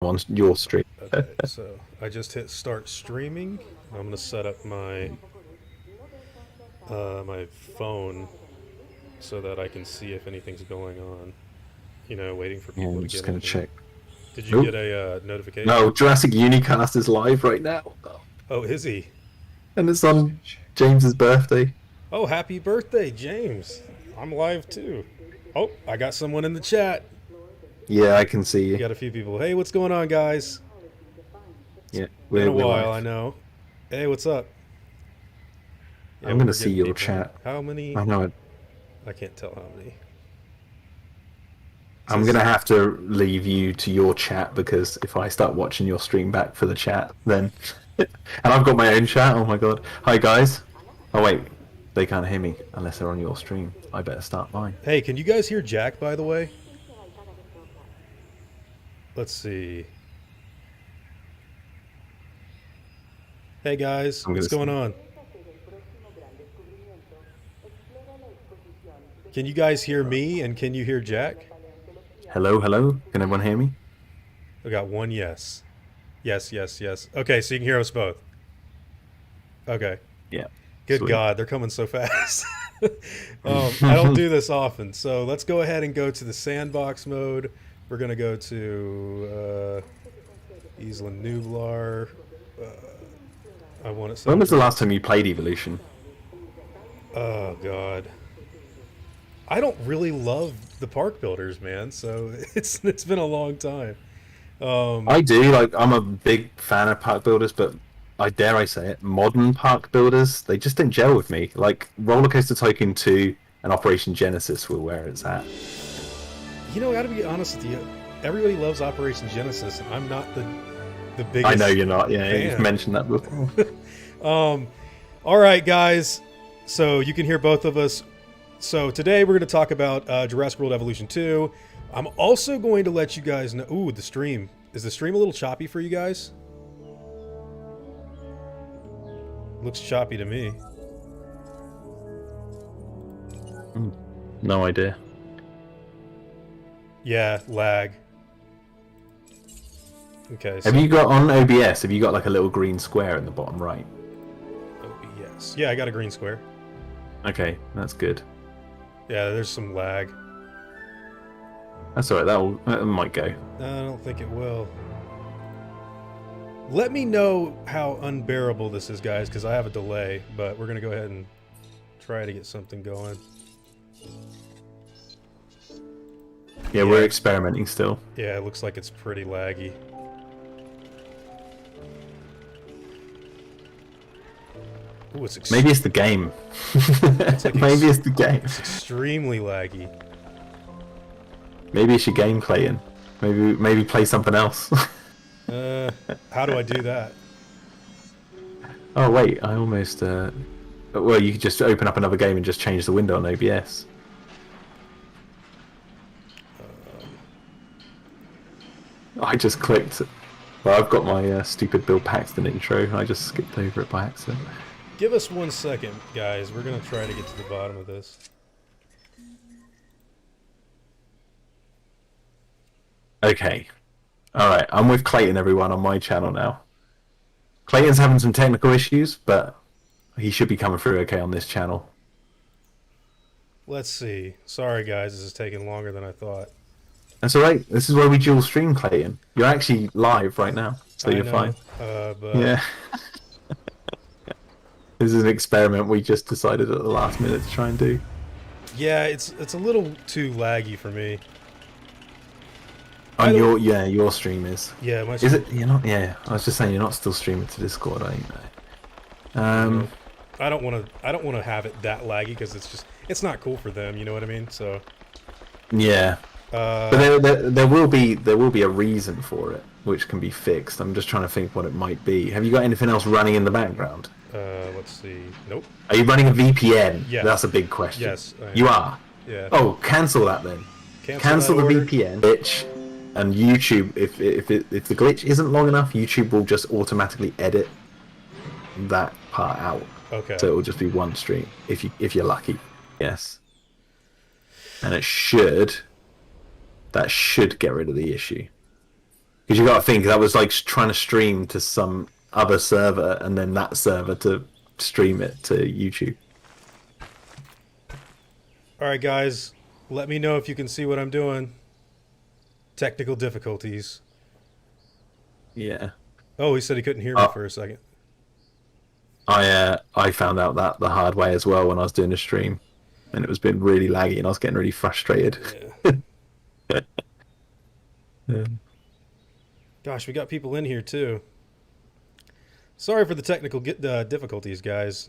on your stream. Okay, so I just hit start streaming. I'm gonna set up my phone so that I can see if anything's going on. You know, waiting for Yeah, people I'm to just get gonna in here. check. Did you Nope. get a notification? No, Jurassic Unicast is live right now. Oh, is he? And it's on James's birthday. Oh, happy birthday, James! I'm live too. Oh, I got someone in the chat. Yeah, I can see We you. got a few people. Hey, what's going on, guys? Yeah, Been a we're while, I live. know. Hey, what's up? Yeah, I'm well, gonna we're see getting your people in. chat. How many? I know it. I can't tell how many. It I'm says gonna have to leave you to your chat because if I start watching your stream back for the chat, then and I've got my own chat. Oh my god! Hi guys. Oh wait, they can't hear me unless they're on your stream. I better start mine. Hey, can you guys hear Jack, by the way? Let's see. Hey, guys, I'm what's gonna. going on? Can you guys hear me and can you hear Jack? Hello, hello. Can everyone hear me? I got one yes. Yes, yes, yes. Okay, so you can hear us both. Okay. Yeah. Good Sweet. God, they're coming so fast. I don't do this often, so let's go ahead and go to the sandbox mode. We're gonna go to Isla Nublar. I want it set When up was the as. last time you played Evolution? Oh God. I don't really love the park builders, man. So it's been a long time. Um, I do. Like, I'm a big fan of park builders, but I dare I say it, modern park builders, they just didn't gel with me. Like, Roller Coaster Tycoon 2 and Operation Genesis were where it's at. you know, I gotta be honest with you. Everybody loves Operation Genesis, and I'm not the I know biggest you're not. Yeah, you've fan. mentioned that before. All right, guys. So you can hear both of us. So today we're going to talk about Jurassic World Evolution 2. I'm also going to let you guys know. Ooh, the stream. Is the stream a little choppy for you guys? Looks choppy to me. No idea. Yeah, lag. Okay, Have so you got on OBS? Have you got like a little green square in the bottom right? OBS. Yeah, I got a green square. Okay, that's good. Yeah, there's some lag. That's alright. That might go. I don't think it will. Let me know how unbearable this is, guys, because I have a delay, but we're going to go ahead and try to get something going. Yeah, we're experimenting still. Yeah, it looks like it's pretty laggy. Ooh, Maybe it's the game. like Maybe it's the game. It's extremely laggy. Maybe it's your game playing. Maybe play something else. How do I do that? Oh wait, I almost. Well, you could just open up another game and just change the window on OBS. I just clicked. Well, I've got my stupid Bill Paxton intro. I just skipped over it by accident. Give us 1 second, guys. We're gonna try to get to the bottom of this. Okay. Alright, I'm with Clayton, everyone, on my channel now. Clayton's having some technical issues, but he should be coming through okay on this channel. Let's see. Sorry, guys. This is taking longer than I thought. That's alright. This is where we dual stream, Clayton. You're actually live right now, so you're fine. But Yeah. This is an experiment we just decided at the last minute to try and do. yeah, it's a little too laggy for me. On your stream is. Yeah, my Is it? You're not. Yeah, I was just saying you're not still streaming to Discord, are you? I don't want to have it that laggy because it's not cool for them. You know what I mean? So. Yeah. But there will be a reason for it, which can be fixed. I'm just trying to think what it might be. Have you got anything else running in the background? Let's see. Nope. Are you running a VPN? Yeah. That's a big question. Yes. You are. Yeah. Oh, cancel that then. Cancel the VPN glitch, and YouTube. If the glitch isn't long enough, YouTube will just automatically edit that part out. Okay. So it will just be one stream if you're lucky. Yes. And that should get rid of the issue. Because you got to think that was like trying to stream to some other server, and then that server to stream it to YouTube. All right, guys, let me know if you can see what I'm doing. Technical difficulties. Yeah. Oh, he said he couldn't hear me for a second. I found out that the hard way as well when I was doing the stream, and it was been really laggy, and I was getting really frustrated. Yeah. Yeah. Gosh, we got people in here too. Sorry for the technical difficulties, guys.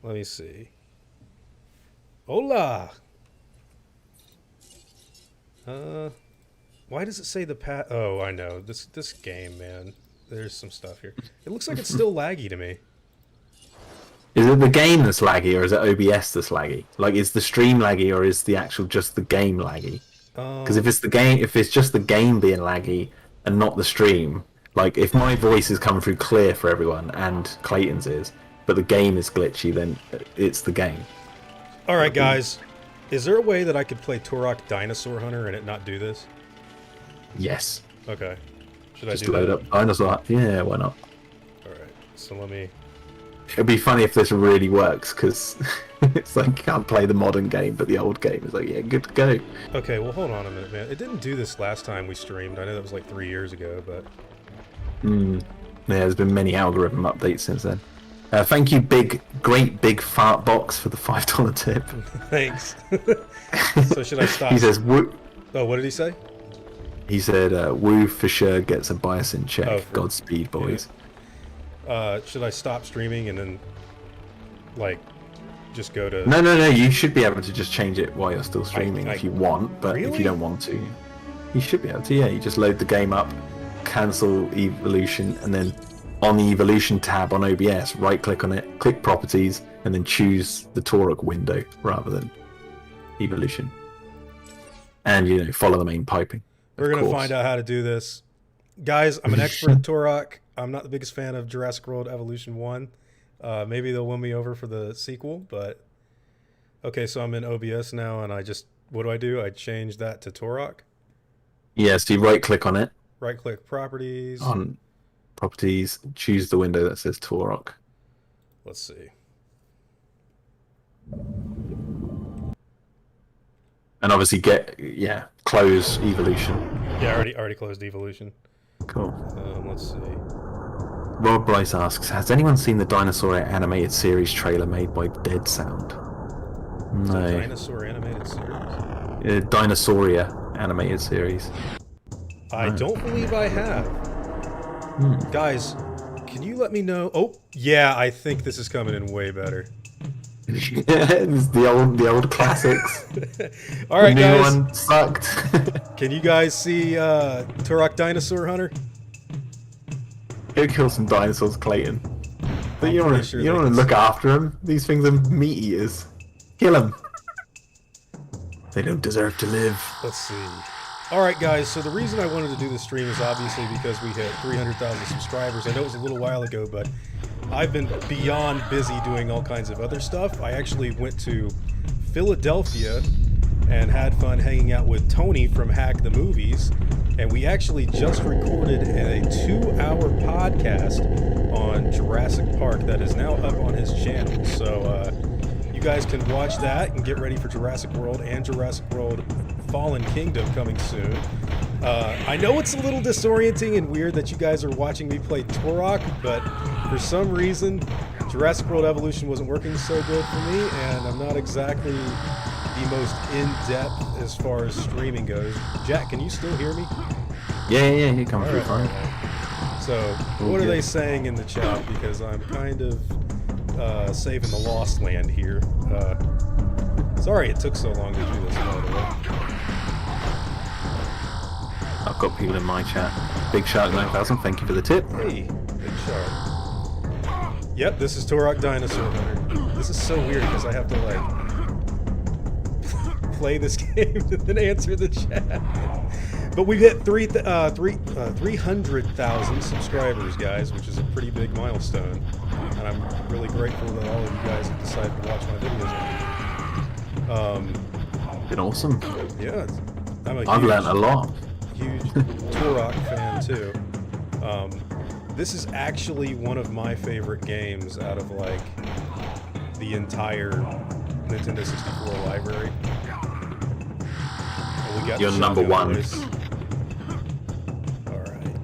Let me see. Hola. Why does it say the pat? Oh, I know this game, man. There's some stuff here. It looks like it's still laggy to me. Is it the game that's laggy, or is it OBS that's laggy? Like, is the stream laggy, or is the actual just the game laggy? Because if it's the game, if it's just the game being laggy and not the stream, like if my voice is coming through clear for everyone and Clayton's is, but the game is glitchy, then it's the game. All right, guys. Is there a way that I could play Turok Dinosaur Hunter and it not do this? Yes. Okay. Should Just I do load that? up dinosaur. Yeah, why not? All right. So let me. It'd be funny if this really works, because it's like you can't play the modern game, but the old game is like, yeah, good to go. Okay, well, hold on a minute, man. It didn't do this last time we streamed. I know that was like 3 years ago, but... Yeah, there's been many algorithm updates since then. Thank you, great big fart box, for the $5 tip. Thanks. So should I stop? He says, woo. Oh, what did he say? He said, woo for sure gets a bias in check. Oh, Godspeed, boys. Should I stop streaming and then, like, just go to... No, you should be able to just change it while you're still streaming if you want, but if you don't want to, you should be able to, yeah. You just load the game up, cancel evolution, and then on the evolution tab on OBS, right-click on it, click properties, and then choose the Torok window rather than evolution. And, follow the main piping. We're going to find out how to do this. Guys, I'm an expert at Turok. I'm not the biggest fan of Jurassic World Evolution 1. Maybe they'll win me over for the sequel, but... Okay, so I'm in OBS now, and what do? I change that to Turok? Yeah, so you right-click on it. Right-click Properties. On Properties, choose the window that says Turok. Let's see. And obviously close evolution. Yeah, I already closed evolution. Cool. Let's see. Rob Bryce asks, has anyone seen the Dinosaur animated series trailer made by Dead Sound? No. Dinosaur animated series? Dinosauria animated series. I don't believe I have. Guys, can you let me know? Oh, yeah, I think this is coming in way better. It's the old classics. All right, the new guys. one sucked. Can you guys see Turok Dinosaur Hunter? Go kill some dinosaurs, Clayton. But you don't want sure to look after them. These things are meat eaters. Kill them. They don't deserve to live. Let's see. All right, guys. So the reason I wanted to do this stream is obviously because we hit 300,000 subscribers. I know it was a little while ago, but I've been beyond busy doing all kinds of other stuff. I actually went to Philadelphia and had fun hanging out with Tony from Hack the Movies. And we actually just recorded a 2-hour podcast on Jurassic Park that is now up on his channel. So you guys can watch that and get ready for Jurassic World and Jurassic World Fallen Kingdom coming soon. I know it's a little disorienting and weird that you guys are watching me play Turok, but for some reason Jurassic World Evolution wasn't working so good for me, and I'm not exactly the most in-depth as far as streaming goes. Jack, can you still hear me? Yeah, you're coming through fine. So, what are they saying in the chat? Because I'm kind of saving the lost land here. Sorry it took so long to do this, by the way. I've got people in my chat. Big Shark 9000, thank you for the tip. Hey, Big Shark. Yep, this is Turok Dinosaur Hunter. This is so weird because I have to, like, play this game and then answer the chat. But we've hit 300,000 subscribers, guys, which is a pretty big milestone. And I'm really grateful that all of you guys have decided to watch my videos. Been awesome. Yeah, I've learned a lot. Huge Turok fan too. This is actually one of my favorite games out of like the entire Nintendo 64 library. And we got You're the number shotgun one. voice. All right.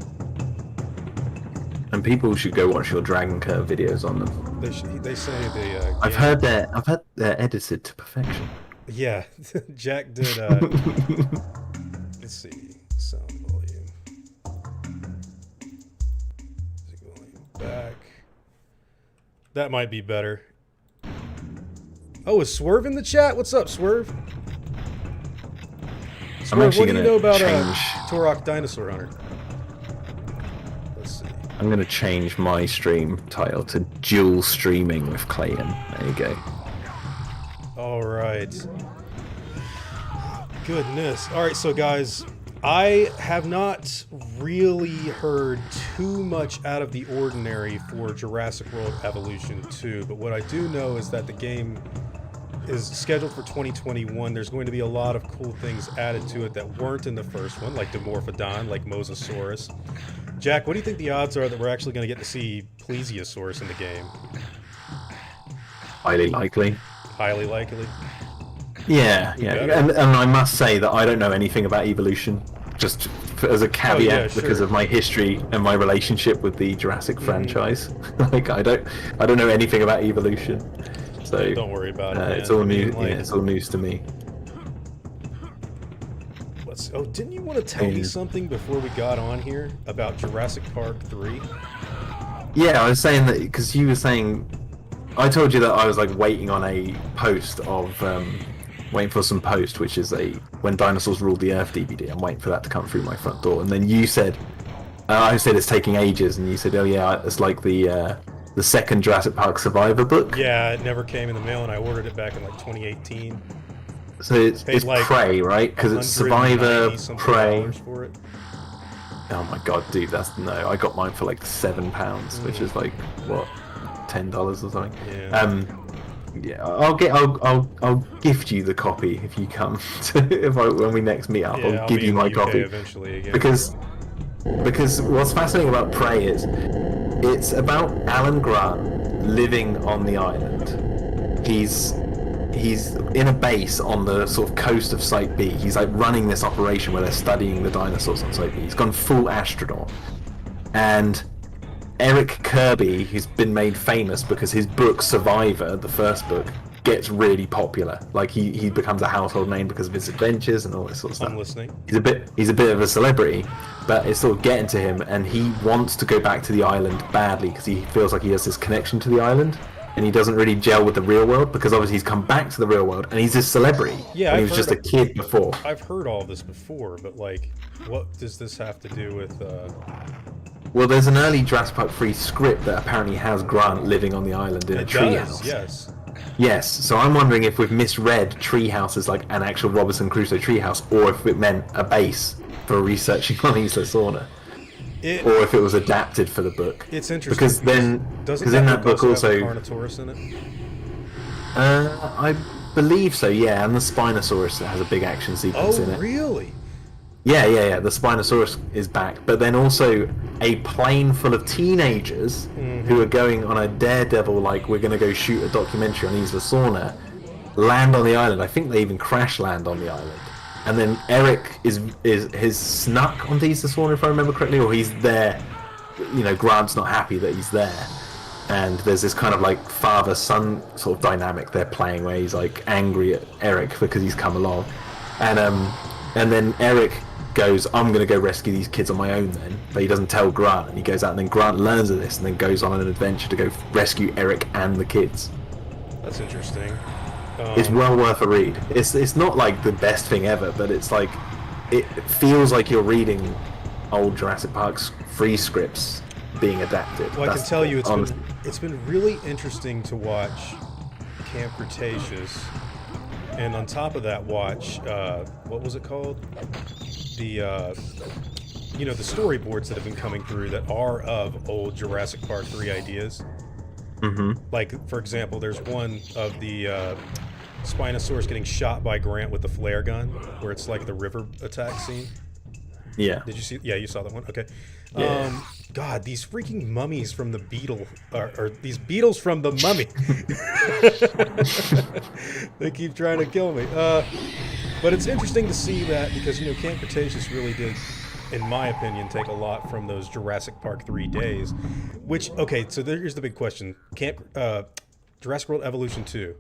And people should go watch your Dragon Curve videos on them. They say the. I've heard they're edited to perfection. Yeah, Jack did. Let's see, sound volume. Music volume back. That might be better. Oh, is Swerve in the chat? What's up, Swerve? Swerve, what do you know about Turok Dinosaur Hunter? Let's see. I'm going to change my stream title to Dual Streaming with Clayton. There you go. All right. Goodness. All right, so guys, I have not really heard too much out of the ordinary for Jurassic World Evolution 2, but what I do know is that the game is scheduled for 2021. There's going to be a lot of cool things added to it that weren't in the first one, like Dimorphodon, like Mosasaurus. Jack, what do you think the odds are that we're actually going to get to see Plesiosaurus in the game? Highly likely. Highly likely. Yeah. And I must say that I don't know anything about evolution, just as a caveat, sure. because of my history and my relationship with the Jurassic franchise. Like I don't know anything about evolution, so don't worry about it. It's all new. Like, yeah, it's all news to me. Oh, didn't you want to tell me something before we got on here about Jurassic Park 3? Yeah, I was saying that because you were saying, I told you that I was like waiting on a post of waiting for some post, which is a When Dinosaurs Ruled the Earth DVD. I'm waiting for that to come through my front door, and then you said, I said it's taking ages, and you said, oh yeah, it's like the second Jurassic Park Survivor book. Yeah, it never came in the mail, and I ordered it back in like 2018. So it's like Prey, right? Because it's Survivor, Prey. For it. Oh my god, dude, no. I got mine for like £7, which is like what, $10 or something. Yeah. Yeah, I'll gift you the copy if you come to, when we next meet up. Yeah, I'll give you my copy eventually again. because what's fascinating about Prey is it's about Alan Grant living on the island. He's in a base on the sort of coast of Site B. He's like running this operation where they're studying the dinosaurs on Site B. He's gone full astronaut. And Eric Kirby, who's been made famous because his book Survivor, the first book, gets really popular. Like he becomes a household name because of his adventures and all this sort of stuff. I'm listening. He's a bit of a celebrity, but it's sort of getting to him, and he wants to go back to the island badly because he feels like he has this connection to the island. And he doesn't really gel with the real world because obviously he's come back to the real world and he's this celebrity. Yeah, when he was just a kid before. I've heard all this before, but like, what does this have to do with? Well, there's an early Jurassic Park 3 script that apparently has Grant living on the island in a treehouse. Yes. Yes. So I'm wondering if we've misread treehouse as like an actual Robinson Crusoe treehouse, or if it meant a base for researching on Isla Sorna. Or if it was adapted for the book. It's interesting because in that book also have Carnotaurus in it. I believe so, yeah, and the Spinosaurus has a big action sequence in it. Oh, really? Yeah. The Spinosaurus is back, but then also a plane full of teenagers who are going on a daredevil, like we're going to go shoot a documentary on Isla Sorna, land on the island. I think they even crash land on the island. And then Eric is snuck onto Isla Sorna, if I remember correctly, or he's there. You know, Grant's not happy that he's there, and there's this kind of like father-son sort of dynamic they're playing, where he's like angry at Eric because he's come along, and then Eric goes, I'm going to go rescue these kids on my own then, but he doesn't tell Grant, and he goes out, and then Grant learns of this and then goes on an adventure to go rescue Eric and the kids. That's interesting. It's well worth a read. It's not like the best thing ever, but it's like, it feels like you're reading old Jurassic Park's free scripts being adapted. Well, I can tell you it's been really interesting to watch Camp Cretaceous, and on top of that watch, what was it called? The the storyboards that have been coming through that are of old Jurassic Park 3 ideas. Mm-hmm. Like, for example, there's one of the Spinosaurus getting shot by Grant with the flare gun, where it's like the river attack scene. Yeah. Did you see? Yeah, you saw that one. Okay. Yeah. God, these freaking mummies from the beetle, or these beetles from the mummy. They keep trying to kill me. But it's interesting to see that because Camp Cretaceous really did, in my opinion, take a lot from those Jurassic Park 3 days. Which, okay, so here's the big question: Jurassic World Evolution 2.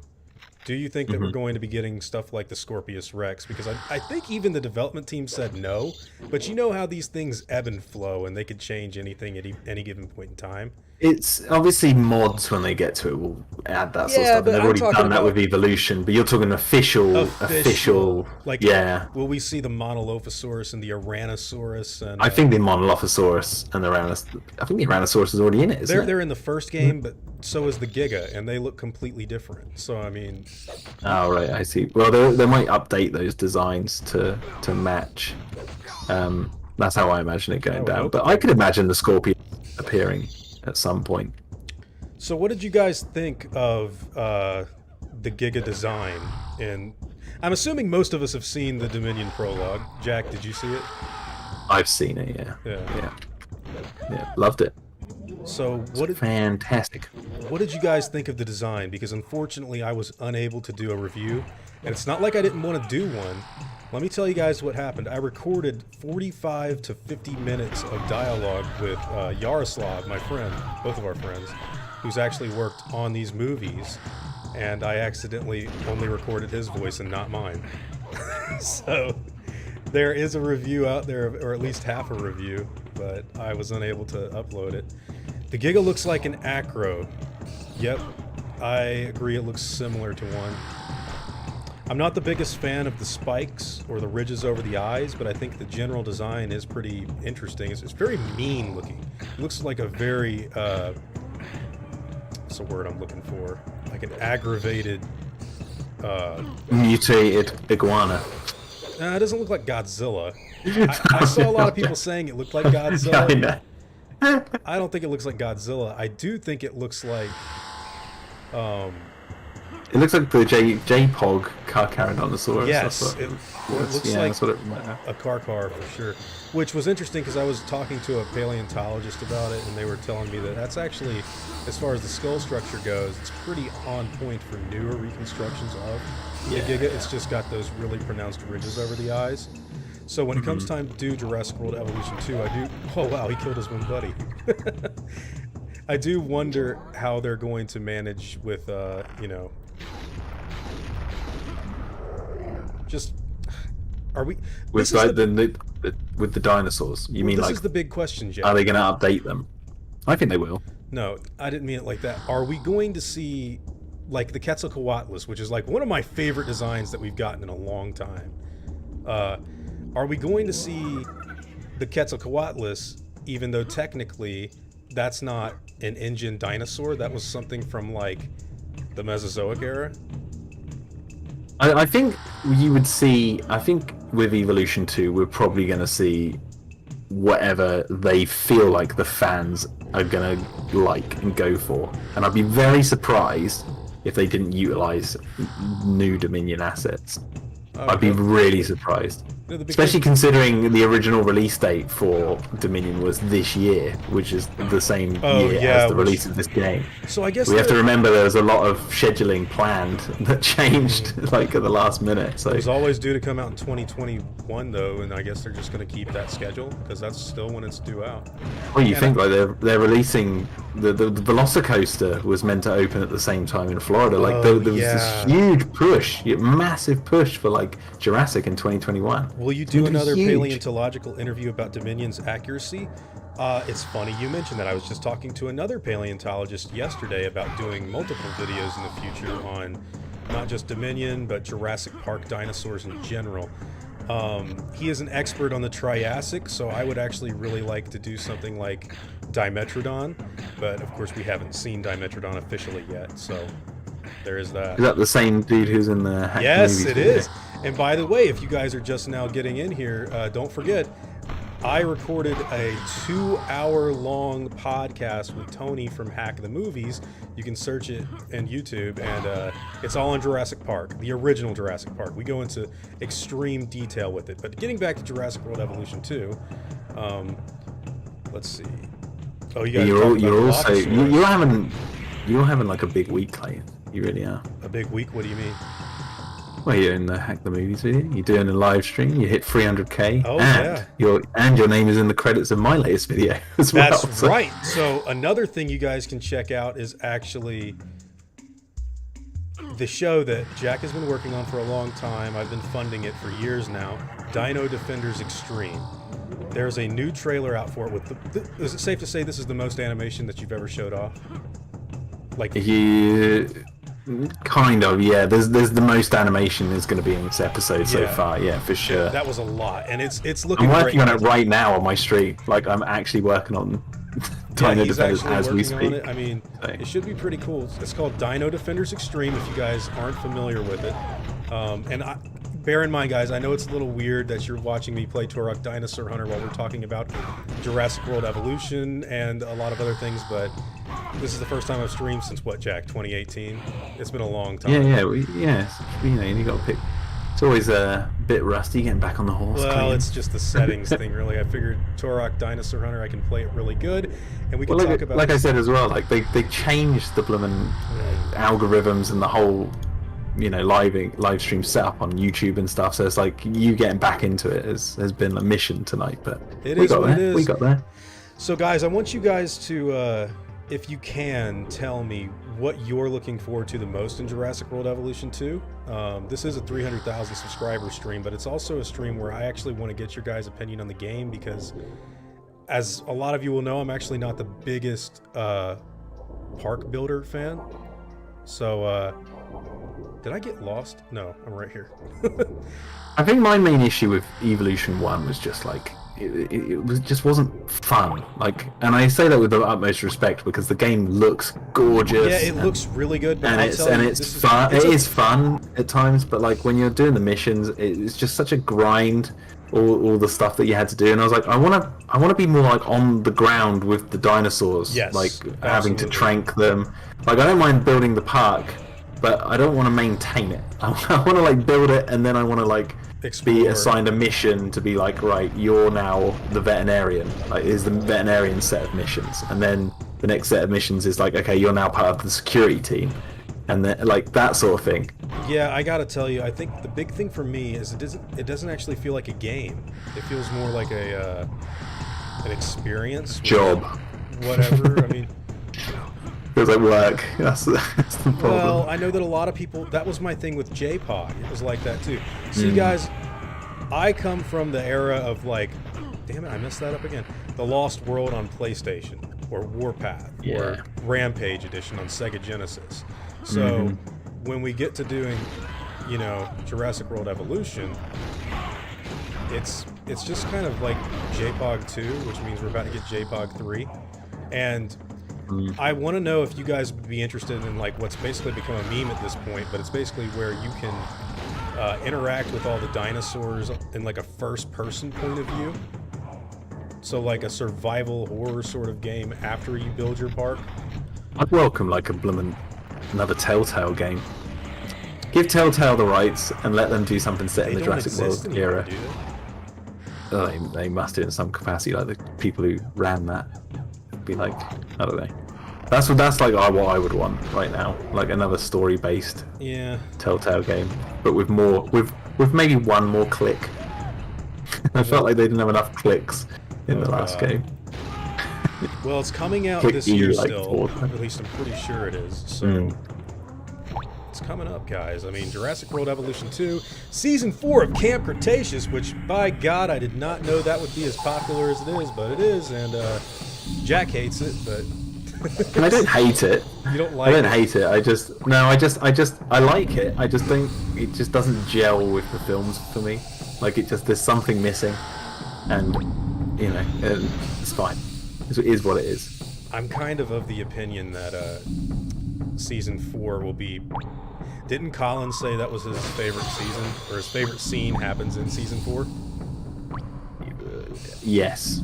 Do you think that we're Mhm. going to be getting stuff like the Scorpius Rex? Because I think even the development team said no, but you know how these things ebb and flow, and they could change anything at any given point in time. It's obviously mods when they get to it will add that sort of Yeah, stuff, and but they've I'm already talking done that about with Evolution. But you're talking official, like, yeah. will we see the Monolophosaurus and the Ouranosaurus? And I think the Monolophosaurus and the Tyrannosaurus. I think the Tyrannosaurus is already in it, isn't it? they're in the first game, but so is the Giga, and they look completely different. So I mean, Oh right, I see. Well, they might update those designs to match. That's how I imagine it I going would down. hope But that I they could would. imagine the Scorpion appearing at some point. So what did you guys think of the Giga design? And I'm assuming most of us have seen the Dominion prologue. Jack, did you see it? I've seen it. Yeah, Yeah. yeah, yeah. Loved it. So Fantastic. what did you guys think of the design? Because unfortunately, I was unable to do a review, and it's not like I didn't want to do one. Let me tell you guys what happened. I recorded 45 to 50 minutes of dialogue with Yaroslav, my friend, both of our friends, who's actually worked on these movies, and I accidentally only recorded his voice and not mine. So there is a review out there, or at least half a review, but I was unable to upload it. The Giga looks like an acro. Yep, I agree, it looks similar to one. I'm not the biggest fan of the spikes or the ridges over the eyes, but I think the general design is pretty interesting. It's very mean looking. It looks like a very, what's the word I'm looking for? Like an aggravated, Mutated iguana. it doesn't look like Godzilla. I saw a lot of people saying it looked like Godzilla. I know. I don't think it looks like Godzilla. I do think it looks like, It looks like the J-Pog Carcharodontosaurus. yes, That's what it looks yeah, like that's what it reminds me. a car for sure. Which was interesting because I was talking to a paleontologist about it, and they were telling me that that's actually, as far as the skull structure goes, it's pretty on point for newer reconstructions of the Yeah. Giga. It's just got those really pronounced ridges over the eyes. So when it comes time to do Jurassic World Evolution 2, I do... Oh, wow, he killed his one buddy. I do wonder how they're going to manage with, just... Are we... With this is like with the dinosaurs, you mean this like is the big question, Jack. are they going to update them? I think they will. No, I didn't mean it like that. Are we going to see, like, the Quetzalcoatlus, which is, like, one of my favorite designs that we've gotten in a long time? Are we going to see the Quetzalcoatlus, even though technically that's not an engine dinosaur? That was something from, like, the Mesozoic era? I think you would see. I think with Evolution 2, we're probably going to see whatever they feel like the fans are going to like and go for. And I'd be very surprised if they didn't utilize new Dominion assets. I'd be really surprised. No, the big Especially thing- considering the original release date for Dominion was this year, which is the same Oh, year yeah, as the which- release of this game. So I guess We have to the- remember there was a lot of scheduling planned that changed like at the last minute. So it was always due to come out in 2021, though, and I guess they're just going to keep that schedule because that's still when it's due out. what do you and think? Like they're releasing the Velocicoaster was meant to open at the same time in Florida. Like there was yeah. this huge push, massive push for like Jurassic in 2021. Will you do It's gonna be another huge. paleontological interview about Dominion's accuracy? It's funny you mentioned that. I was just talking to another paleontologist yesterday about doing multiple videos in the future on not just Dominion, but Jurassic Park dinosaurs in general. He is an expert on the Triassic, so I would actually really like to do something like Dimetrodon, but of course we haven't seen Dimetrodon officially yet, so there is that. Is that the same dude who's in the Hack Yes, movies it video? is. And by the way, if you guys are just now getting in here, don't forget, I recorded a 2-hour-long podcast with Tony from Hack the Movies. You can search it in YouTube, and it's all in Jurassic Park, the original Jurassic Park. We go into extreme detail with it. But getting back to Jurassic World Evolution 2, let's see. Oh, you guys you're having like a big week, Clayton. You really are. A big week? What do you mean? Well, you're in the Hack the Movies video. You're doing a live stream. You hit 300k. Oh, and yeah. Your name is in the credits of my latest video as well. That's right. So another thing you guys can check out is actually the show that Jack has been working on for a long time. I've been funding it for years now. Dino Defenders Extreme. There's a new trailer out for it. Is it safe to say this is the most animation that you've ever showed off? Like, kind of, yeah. There's the most animation is going to be in this episode so far, yeah, for sure. That was a lot, and it's looking. I'm working on it right now on my stream. Like, I'm actually working on Dino Defenders as we speak. I mean, it should be pretty cool. It's called Dino Defenders Extreme. If you guys aren't familiar with it, bear in mind, guys, I know it's a little weird that you're watching me play Turok Dinosaur Hunter while we're talking about Jurassic World Evolution and a lot of other things, but this is the first time I've streamed since what, Jack? 2018. It's been a long time. You got to pick. It's always a bit rusty getting back on the horse. Well, it's just the settings thing, really. I figured Turok Dinosaur Hunter, I can play it really good, and we can talk about. Like I said as well, like they changed the bloomin' algorithms and the whole, live stream setup on YouTube and stuff. So it's like you getting back into it has been a mission tonight. But we got there. So, guys, I want you guys to, if you can, tell me what you're looking forward to the most in Jurassic World Evolution 2. This is a 300,000 subscriber stream, but it's also a stream where I actually want to get your guys' opinion on the game because, as a lot of you will know, I'm actually not the biggest park builder fan. So, did I get lost? No, I'm right here. I think my main issue with Evolution 1 was just like it wasn't fun. Like, and I say that with the utmost respect because the game looks gorgeous. Yeah, it looks really good. But it's fun. It is fun at times, but like when you're doing the missions, it's just such a grind. All the stuff that you had to do, and I was like, I want to be more like on the ground with the dinosaurs. Yes, like absolutely. Having to trank them. Like, I don't mind building the park, but I don't want to maintain it. I want to like build it, and then I want to like be assigned a mission to be like, right, you're now the veterinarian. Like, is the veterinarian set of missions, and then the next set of missions is like, okay, you're now part of the security team, and then like that sort of thing. Yeah, I gotta tell you, I think the big thing for me is it doesn't actually feel like a game. It feels more like an experience. Job. Whatever. I mean. Feels like work. That's the problem. Well, I know that a lot of people. That was my thing with J-Pod. It was like that too. See, guys, I come from the era of like, damn it, I messed that up again. The Lost World on PlayStation, or Warpath, or Rampage Edition on Sega Genesis. So when we get to doing, Jurassic World Evolution, it's just kind of like JPOG 2, which means we're about to get JPOG 3, and I want to know if you guys would be interested in like what's basically become a meme at this point, but it's basically where you can interact with all the dinosaurs in like a first-person point of view. So like a survival horror sort of game after you build your park. I'd welcome like another Telltale game. Give Telltale the rights and let them do something set in the Jurassic World era. They must do it in some capacity, like the people who ran that. Be like, I don't know. That's like what I would want right now, like another story-based Telltale game, but with maybe one more click. I felt like they didn't have enough clicks in the last game. Well, it's coming out this year still. At least I'm pretty sure it is. So it's coming up, guys. I mean, Jurassic World Evolution 2, Season 4 of Camp Cretaceous, which, by God, I did not know that would be as popular as it is, but it is, and Jack hates it, but... I don't hate it. You don't like it? I don't hate it. I like it. I just think it just doesn't gel with the films for me. Like, there's something missing, and, it's fine. It is what it is. I'm kind of the opinion that Season 4 will be... Didn't Colin say that was his favorite season, or his favorite scene happens in Season 4? Yes.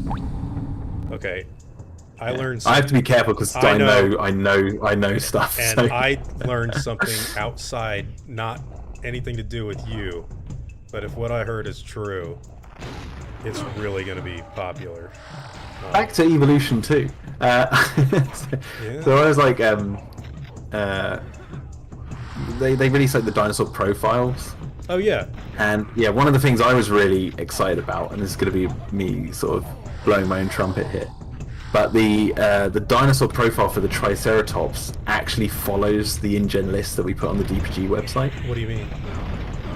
Okay. I Yeah. learned I have to something. be careful because I know. I know stuff. And So I learned something outside, not anything to do with you. But if what I heard is true, it's really going to be popular. back to evolution too. Yeah. So I was like, uh, they released like the dinosaur profiles, Oh yeah. and yeah, one of the things I was really excited about, and this is going to be me sort of blowing my own trumpet here, but the dinosaur profile for the Triceratops actually follows the InGen list that we put on the DPG website. What do you mean?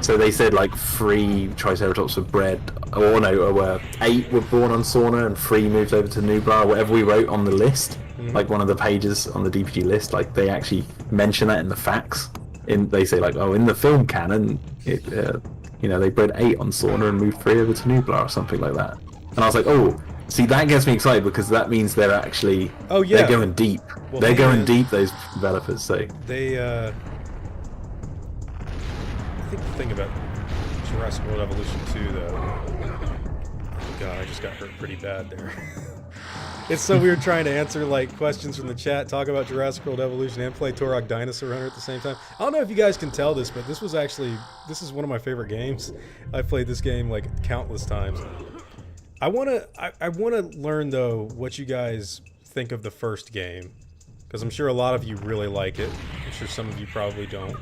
So they said like 3 Triceratops were bred, or no, or 8 were born on Sauna and 3 moved over to Nublar, or whatever we wrote on the list. Like one of the pages on the DPG list, like they actually mention that in the facts. They say like, oh, in the film canon, they bred 8 on Sauna and moved 3 over to Nublar or something like that. And I was like, oh, see, that gets me excited because that means they're actually, Oh yeah. they're going deep. Well, they're going deep, those developers. So They I think the thing about Jurassic World Evolution 2 though. Oh god, I just got hurt pretty bad there. It's so weird trying to answer like questions from the chat, talk about Jurassic World Evolution, and play Turok Dinosaur Hunter at the same time. I don't know if you guys can tell this, but this is one of my favorite games. I've played this game like countless times. I wanna learn though what you guys think of the first game, because I'm sure a lot of you really like it. I'm sure some of you probably don't.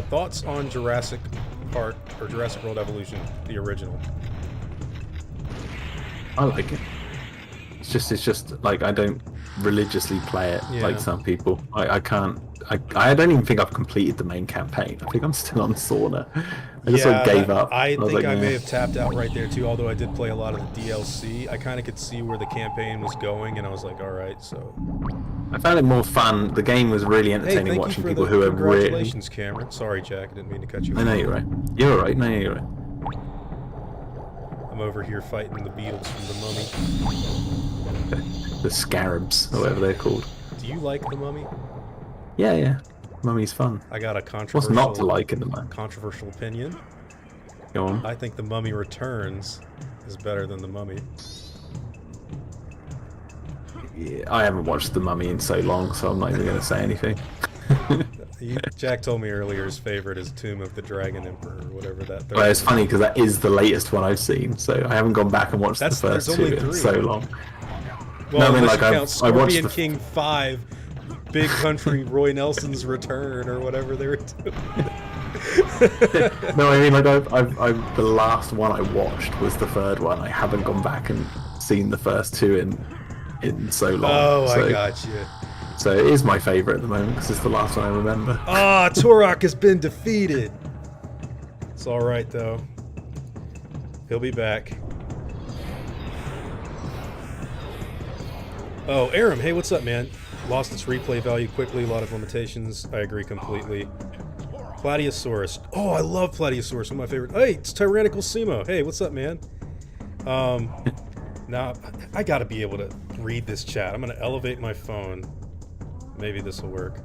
Thoughts on Jurassic Park or Jurassic World Evolution, the original? I like it. It's just like I don't religiously play it like some people. I can't. I don't even think I've completed the main campaign. I think I'm still on Sauna. I just sort of gave up. I was think like, I nah. may have tapped out right there too. Although I did play a lot of the DLC, I kind of could see where the campaign was going, and I was like, all right, so. I found it more fun. The game was really Hey, entertaining thank watching you for people the who are really. congratulations, Cameron. Sorry, Jack, I didn't mean to cut you. I know you're right. You're right. No, you're right. I'm over here fighting the beetles from the Mummy. The scarabs, or whatever they're called. Do you like the Mummy? Yeah. Mummy's fun. I got a controversial. What's not to like in the man? Controversial opinion. Go on. I think the Mummy Returns is better than the Mummy. Yeah, I haven't watched The Mummy in so long, so I'm not even going to say anything. Jack told me earlier his favorite is Tomb of the Dragon Emperor, or whatever that. Well, it's funny because that is the latest one I've seen, so I haven't gone back and watched the first 2 in so long. Well, no, I mean, unless like you count I watched Scorpion King 5, Big Country, Roy Nelson's Return, or whatever they were doing. No, I mean, like I've the last one I watched was the 3rd one. I haven't gone back and seen the first 2 in so long. Oh, so, I got you. So it is my favourite at the moment because it's the last one I remember. Ah, Turok has been defeated. It's all right though. He'll be back. Oh, Aram, hey, what's up, man? Lost its replay value quickly, a lot of limitations. I agree completely. Platyosaurus. Oh, I love Platyosaurus, one of my favorite. Hey, it's Tyrannical Sumo. Hey, what's up, man? Now, I gotta be able to read this chat. I'm gonna elevate my phone. Maybe this will work.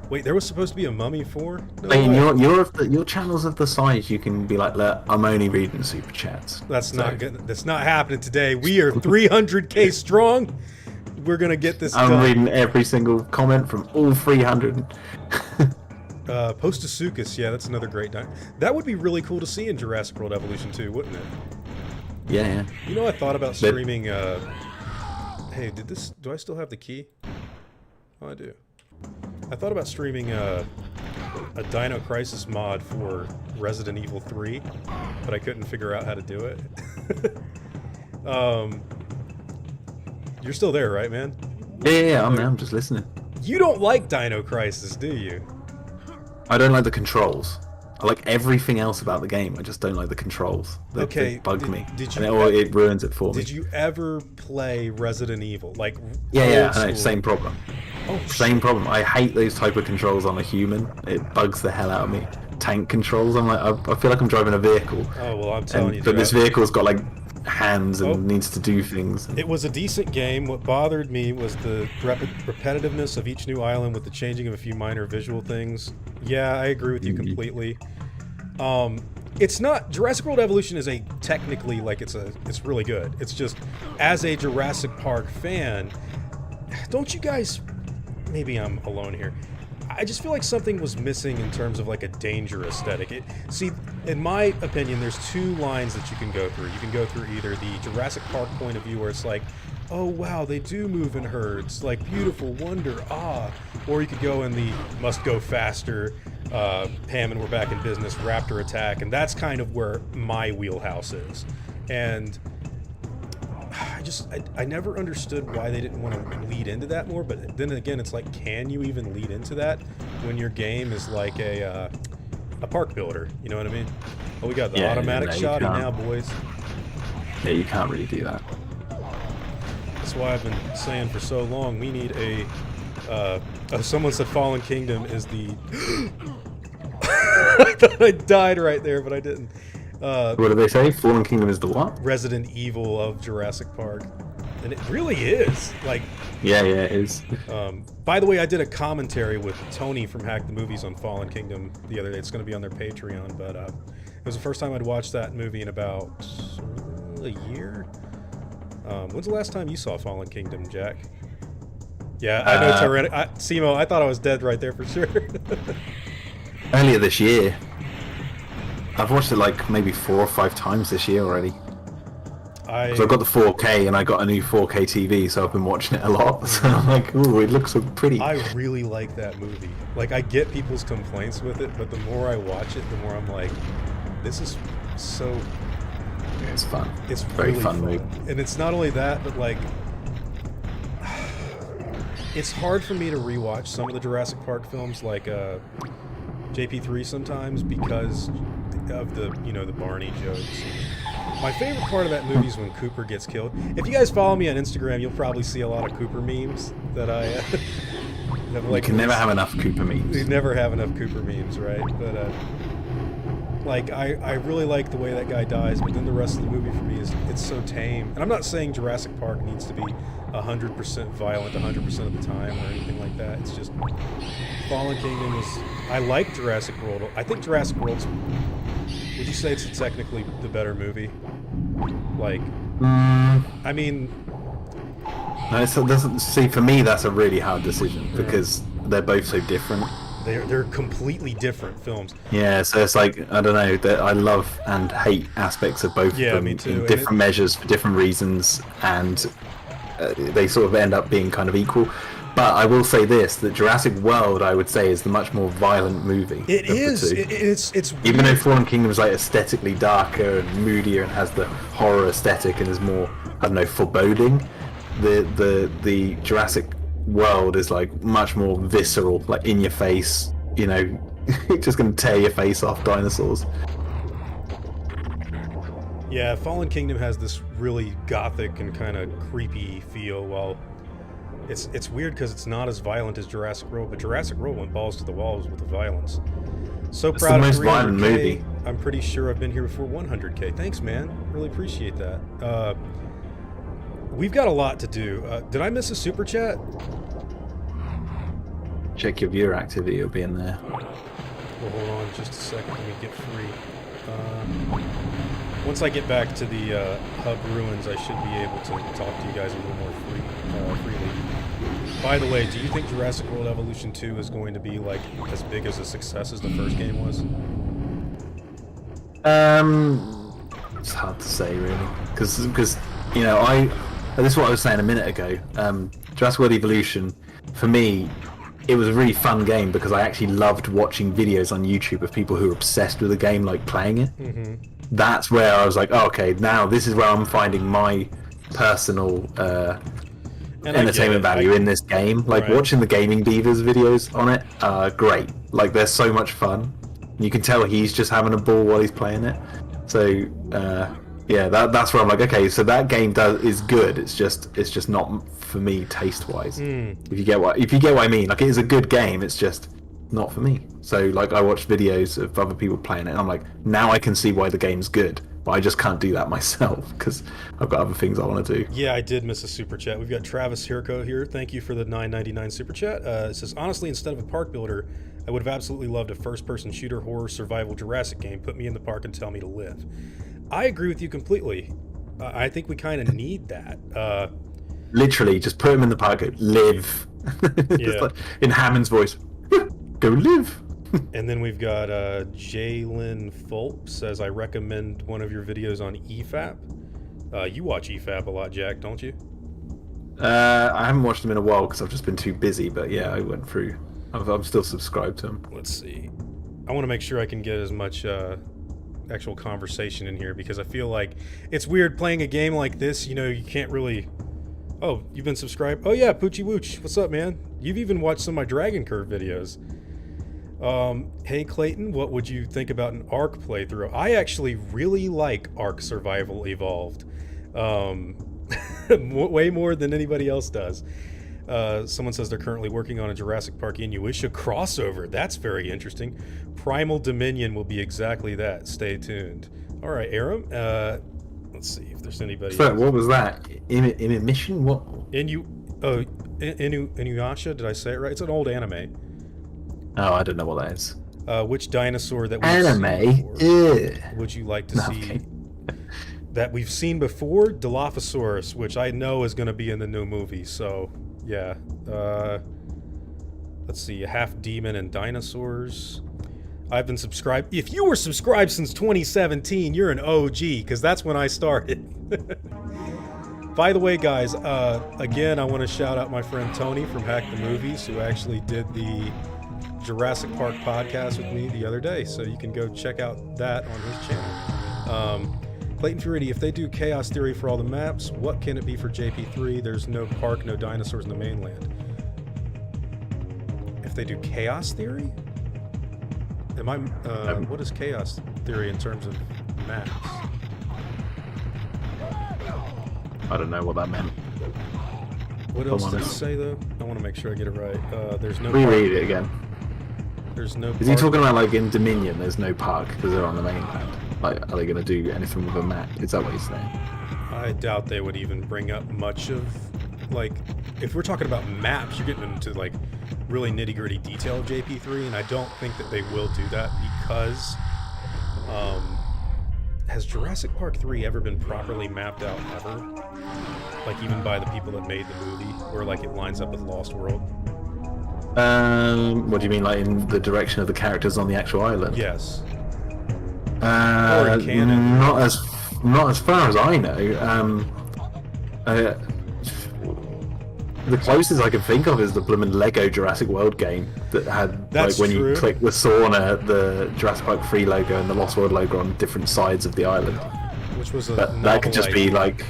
Wait, there was supposed to be a Mummy 4? No I mean, way. your channel's of the size you can be like, look, I'm only reading super chats. That's not good. That's not happening today. We are 300k strong. We're gonna get this I'm done. reading every single comment from all 300. Postasuchus, yeah, that's another great dinosaur. That would be really cool to see in Jurassic World Evolution 2, wouldn't it? Yeah. You know, I thought about streaming. Hey, do I still have the key? Oh, I do. I thought about streaming a Dino Crisis mod for Resident Evil 3, but I couldn't figure out how to do it. You're still there, right, man? Yeah, I'm just listening. You don't like Dino Crisis, do you? I don't like the controls. I like everything else about the game. I just don't like the controls. They bug me. It ruins it for me. Did you ever play Resident Evil? Like, yeah, I know, same problem. Oh, same problem. I hate those type of controls on a human. It bugs the hell out of me. Tank controls. I'm like, I feel like I'm driving a vehicle. Oh well, I'm telling you. But this vehicle's got like hands and needs to do things. It was a decent game. What bothered me was the repetitiveness of each new island with the changing of a few minor visual things. Yeah, I agree with you completely. it's not Jurassic World Evolution is a technically like it's really good. It's just as a Jurassic Park fan, don't you guys? Maybe I'm alone here. I just feel like something was missing in terms of like a danger aesthetic. See, in my opinion, there's two lines that you can go through. You can go through either the Jurassic Park point of view, where it's like, oh wow, they do move in herds, like beautiful wonder, or you could go in the must go faster, Pam and we're back in business, raptor attack, and that's kind of where my wheelhouse is. And I never understood why they didn't want to lead into that more, but then again, it's like, can you even lead into that when your game is like a park builder? You know what I mean? Oh, we got the automatic shotty now, boys. Yeah, you can't really do that. That's why I've been saying for so long, we need someone said Fallen Kingdom is the... I thought I died right there, but I didn't. What do they say? Fallen Kingdom is the what? Resident Evil of Jurassic Park. And it really is. Like, yeah, it is. By the way, I did a commentary with Tony from Hack the Movies on Fallen Kingdom the other day. It's going to be on their Patreon, but it was the first time I'd watched that movie in about a year. When's the last time you saw Fallen Kingdom, Jack? Yeah, I know Simo, I thought I was dead right there for sure. Earlier this year. I've watched it like maybe 4 or 5 times this year already. So I've got the 4K and I got a new 4K TV, so I've been watching it a lot. So I'm like, ooh, it looks so pretty. I really like that movie. Like, I get people's complaints with it, but the more I watch it, the more I'm like, this is so... Yeah, it's fun. It's very really fun movie. And it's not only that, but like... It's hard for me to rewatch some of the Jurassic Park films, like JP3 sometimes, because of the Barney jokes. My favorite part of that movie is when Cooper gets killed. If you guys follow me on Instagram, you'll probably see a lot of Cooper memes that I have. Like, you can never have enough Cooper memes. You never have enough Cooper memes, right? But like I really like the way that guy dies, but then the rest of the movie for me it's so tame. And I'm not saying Jurassic Park needs to be 100% violent 100% of the time or anything like that. It's just Fallen Kingdom is... I like Jurassic World. I think Jurassic World's... Would you say it's technically the better movie? Like... I mean... No, see, for me, that's a really hard decision, because they're both so different. They're completely different films. Yeah, so it's like, I don't know, I love and hate aspects of both of them me too. in different measures for different reasons, and they sort of end up being kind of equal. But I will say this, that Jurassic World, I would say, is the much more violent movie. It is. It's even though Fallen Kingdom is like aesthetically darker and moodier and has the horror aesthetic and is more, I don't know, foreboding, the Jurassic World is like much more visceral, like in your face, just gonna tear your face off dinosaurs. Yeah, Fallen Kingdom has this really gothic and kind of creepy feel, while it's weird because it's not as violent as Jurassic World, but Jurassic World went balls to the walls with the violence. So It's proud the of most violent 300K. movie. I'm pretty sure I've been here before 100K. Thanks, man. Really appreciate that. We've got a lot to do. Did I miss a super chat? Check your viewer activity, it'll be in there. Well, hold on just a second. Let me get free. Once I get back to the hub ruins, I should be able to talk to you guys a little more freely. By the way, do you think Jurassic World Evolution 2 is going to be like as big as a success as the first game was? It's hard to say really, because this is what I was saying a minute ago. Jurassic World Evolution, for me, it was a really fun game because I actually loved watching videos on YouTube of people who are obsessed with the game, like playing it. Mm-hmm. That's where I was like, oh, okay, now this is where I'm finding my personal entertainment value in this game. Like, watching the Gaming Beavers videos on it are great. Like, they're so much fun. You can tell he's just having a ball while he's playing it. So that's where I'm like, okay, so that game is good. It's just not for me taste wise. If you get what I mean. Like, it is a good game. It's just not for me. So like, I watched videos of other people playing it, and I'm like, now I can see why the game's good. but I just can't do that myself because I've got other things I want to do. Yeah, I did miss a super chat. We've got Travis Hirko here. Thank you for the $9.99 super chat. It says, honestly, instead of a park builder, I would have absolutely loved a first-person shooter horror survival Jurassic game. Put me in the park and tell me to live. I agree with you completely. I think we kind of need that. Literally, just put him in the park. Live. Just like in Hammond's voice. Go live. And then we've got Jalen Fulp says, I recommend one of your videos on EFAP. You watch EFAP a lot, Jack, don't you? I haven't watched them in a while because I've just been too busy. But yeah, I went through. I'm still subscribed to them. Let's see. I want to make sure I can get as much actual conversation in here because I feel like it's weird playing a game like this. You know, you can't really... Oh, you've been subscribed? Oh yeah, Poochie Wooch. What's up, man? You've even watched some of my Dragon Curve videos. Hey Clayton, what would you think about an Ark playthrough? I actually really like Ark Survival Evolved. Way more than anybody else does. Someone says they're currently working on a Jurassic Park Inuyasha crossover. That's very interesting. Primal Dominion will be exactly that. Stay tuned. All right, Aram. Let's see if there's anybody So, else. what was that? In emission? What? Inuyasha, did I say it right? It's an old anime. Oh, I don't know what that is. Which dinosaur that we've Anime? seen before would you like to see Okay. that we've seen before? Dilophosaurus, which I know is going to be in the new movie. So, yeah. Let's see. Half demon and dinosaurs. I've been subscribed. If you were subscribed since 2017, you're an OG, because that's when I started. By the way, guys, again, I want to shout out my friend Tony from Hack the Movies, who actually did the Jurassic Park podcast with me the other day, so you can go check out that on his channel. Clayton Furity, if they do Chaos Theory for all the maps, what can it be for JP3? There's no park, no dinosaurs in the mainland. If they do Chaos Theory? Am I, what is Chaos Theory in terms of maps? I don't know what that meant. What else did it say, though? I want to make sure I get it right. There's no Reread it again. There's no Is he talking about like in Dominion there's no park because they're on the mainland? Like, are they going to do anything with a map? Is that what he's saying? I doubt they would even bring up much of, like, if we're talking about maps, you're getting into, like, really nitty-gritty detail of JP3, and I don't think that they will do that because, has Jurassic Park 3 ever been properly mapped out ever? Like, even by the people that made the movie, or, like, it lines up with Lost World? What do you mean, like in the direction of the characters on the actual island? Yes. Or in canon. Not as far as I know. The closest I can think of is the bloomin' Lego Jurassic World game that had That's like when true. you click the sauna, the Jurassic Park 3 logo and the Lost World logo on different sides of the island. Which was a That could just be like,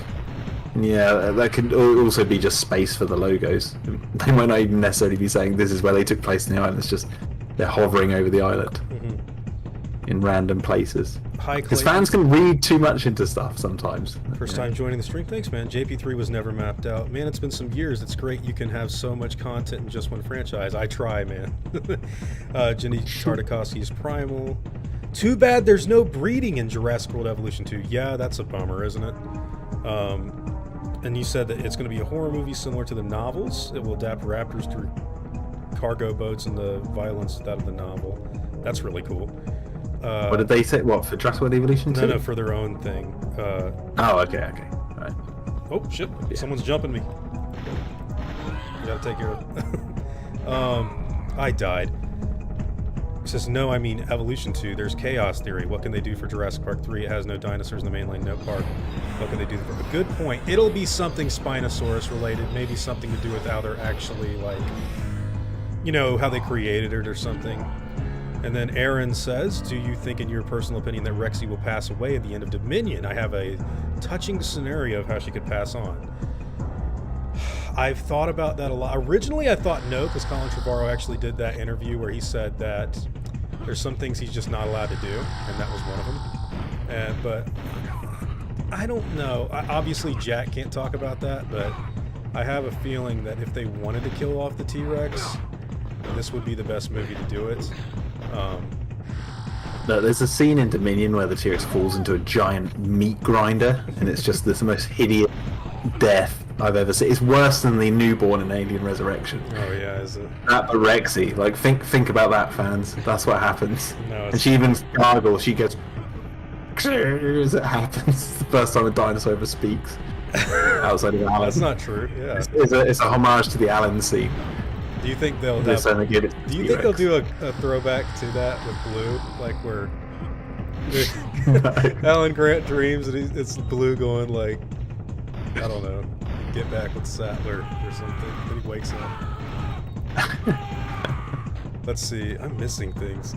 yeah, that could also be just space for the logos. They might not even necessarily be saying this is where they took place in the island. It's just they're hovering over the island in random places. Hi, Because Clayton. fans can read too much into stuff sometimes. First time joining the stream. Thanks, man. JP3 was never mapped out. Man, it's been some years. It's great you can have so much content in just one franchise. I try, man. Jenny Tartakovsky's Primal. Too bad there's no breeding in Jurassic World Evolution 2. Yeah, that's a bummer, isn't it? And you said that it's going to be a horror movie similar to the novels. It will adapt raptors to cargo boats and the violence out of the novel. That's really cool. What did they say? What, for Jurassic World Evolution 2? No, for their own thing. Oh, okay. Right. Oh, shit. Yeah. Someone's jumping me. You gotta take care of it. I died. It says, no, I mean Evolution 2. There's Chaos Theory. What can they do for Jurassic Park 3? It has no dinosaurs in the mainland, no park. What can they do for a good point? It'll be something Spinosaurus related. Maybe something to do with how they're actually, like, you know, how they created it or something. And then Aaron says, do you think, in your personal opinion, that Rexy will pass away at the end of Dominion? I have a touching scenario of how she could pass on. I've thought about that a lot. Originally, I thought no, because Colin Trevorrow actually did that interview where he said that there's some things he's just not allowed to do, and that was one of them. But I don't know. Obviously, Jack can't talk about that, but I have a feeling that if they wanted to kill off the T-Rex, this would be the best movie to do it. No, there's a scene in Dominion where the T-Rex falls into a giant meat grinder, and it's just the most hideous death I've ever seen. It's worse than the newborn in Alien Resurrection. Oh yeah, is it? That Rexy, like think about that, fans. That's what happens. No, and she even gargles. She goes as it happens. It's the first time a dinosaur ever speaks outside of Alan. That's not true. Yeah. It's a homage to the Alan scene. Do you think they'll Do you think they'll do a throwback to that with Blue, like where Alan Grant dreams and it's Blue going like, I don't know, get back with Sattler or something. Then he wakes up. Let's see, I'm missing things.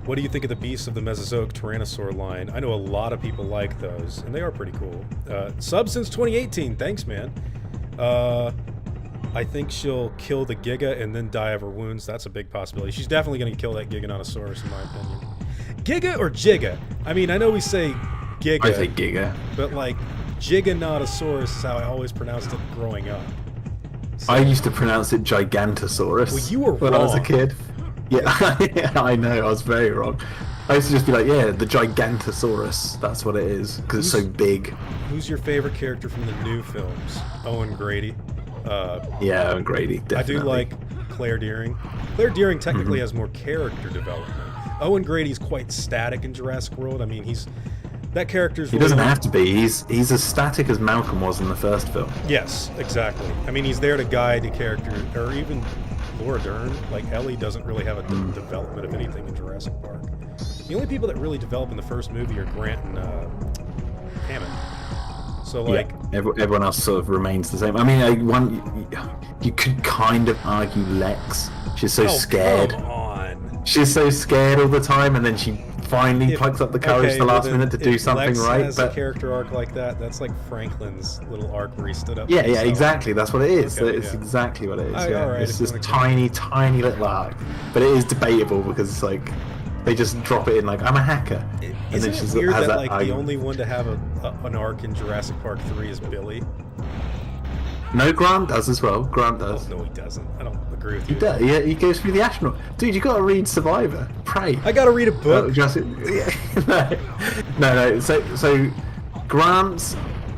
What do you think of the Beasts of the Mesozoic Tyrannosaur line? I know a lot of people like those, and they are pretty cool. Sub since 2018, thanks man. I think she'll kill the Giga and then die of her wounds. That's a big possibility. She's definitely going to kill that Giganotosaurus, in my opinion. Giga or Giga? I mean, I know we say Giga. I say Giga. But, like, Giganotosaurus is how I always pronounced it growing up. So, I used to pronounce it Gigantosaurus. Well, you were when wrong. I was a kid. Yeah, yeah, I know. I was very wrong. I used to just be like, yeah, the Gigantosaurus. That's what it is, because it's so big. Who's your favorite character from the new films? Owen Grady. Yeah, Owen Grady, definitely. I do like Claire Dearing. Claire Dearing technically has more character development. Owen Grady's quite static in Jurassic World. I mean, that character's. He doesn't have to be. He's as static as Malcolm was in the first film. Yes, exactly. I mean, he's there to guide the character, or even Laura Dern. Like Ellie doesn't really have a development of anything in Jurassic Park. The only people that really develop in the first movie are Grant and Hammond. So like, yeah, everyone else sort of remains the same. I mean, you could kind of argue Lex. She's so scared. Come on. She's so scared all the time, and then she finally plucks up the courage at the last minute to do something Lex right. Has a character arc like that. That's like Franklin's little arc where he stood up. Yeah, exactly. That's what it is. Okay, it's exactly what it is. All right, it's this tiny little arc, but it is debatable because it's like they just drop it in like, I'm a hacker. Isn't it weird that like the only one to have an arc in Jurassic Park 3 is Billy? No, Grant does as well. Grant does. Oh, no, he doesn't. I don't agree with you. He does. Yeah, he goes through the astronaut. Dude, you got to read Survivor. Pray. I got to read a book. Jurassic. No. So Grant's.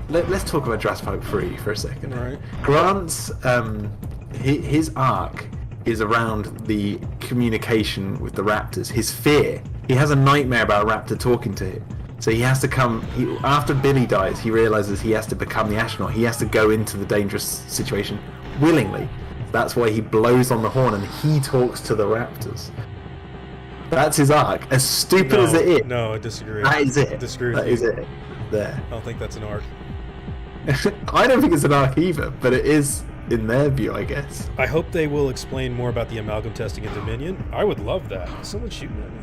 Let's talk about Jurassic Park 3 for a second. All right. Grant's his arc is around the communication with the raptors. His fear. He has a nightmare about a raptor talking to him. So he has to come. After Billy dies, he realizes he has to become the astronaut. He has to go into the dangerous situation willingly. That's why he blows on the horn and he talks to the raptors. That's his arc. As stupid as it is. No, I disagree. That is it. I disagree with that you. is it. There. I don't think that's an arc. I don't think it's an arc either, but it is in their view, I guess. I hope they will explain more about the amalgam testing in Dominion. I would love that. Someone's shooting at me.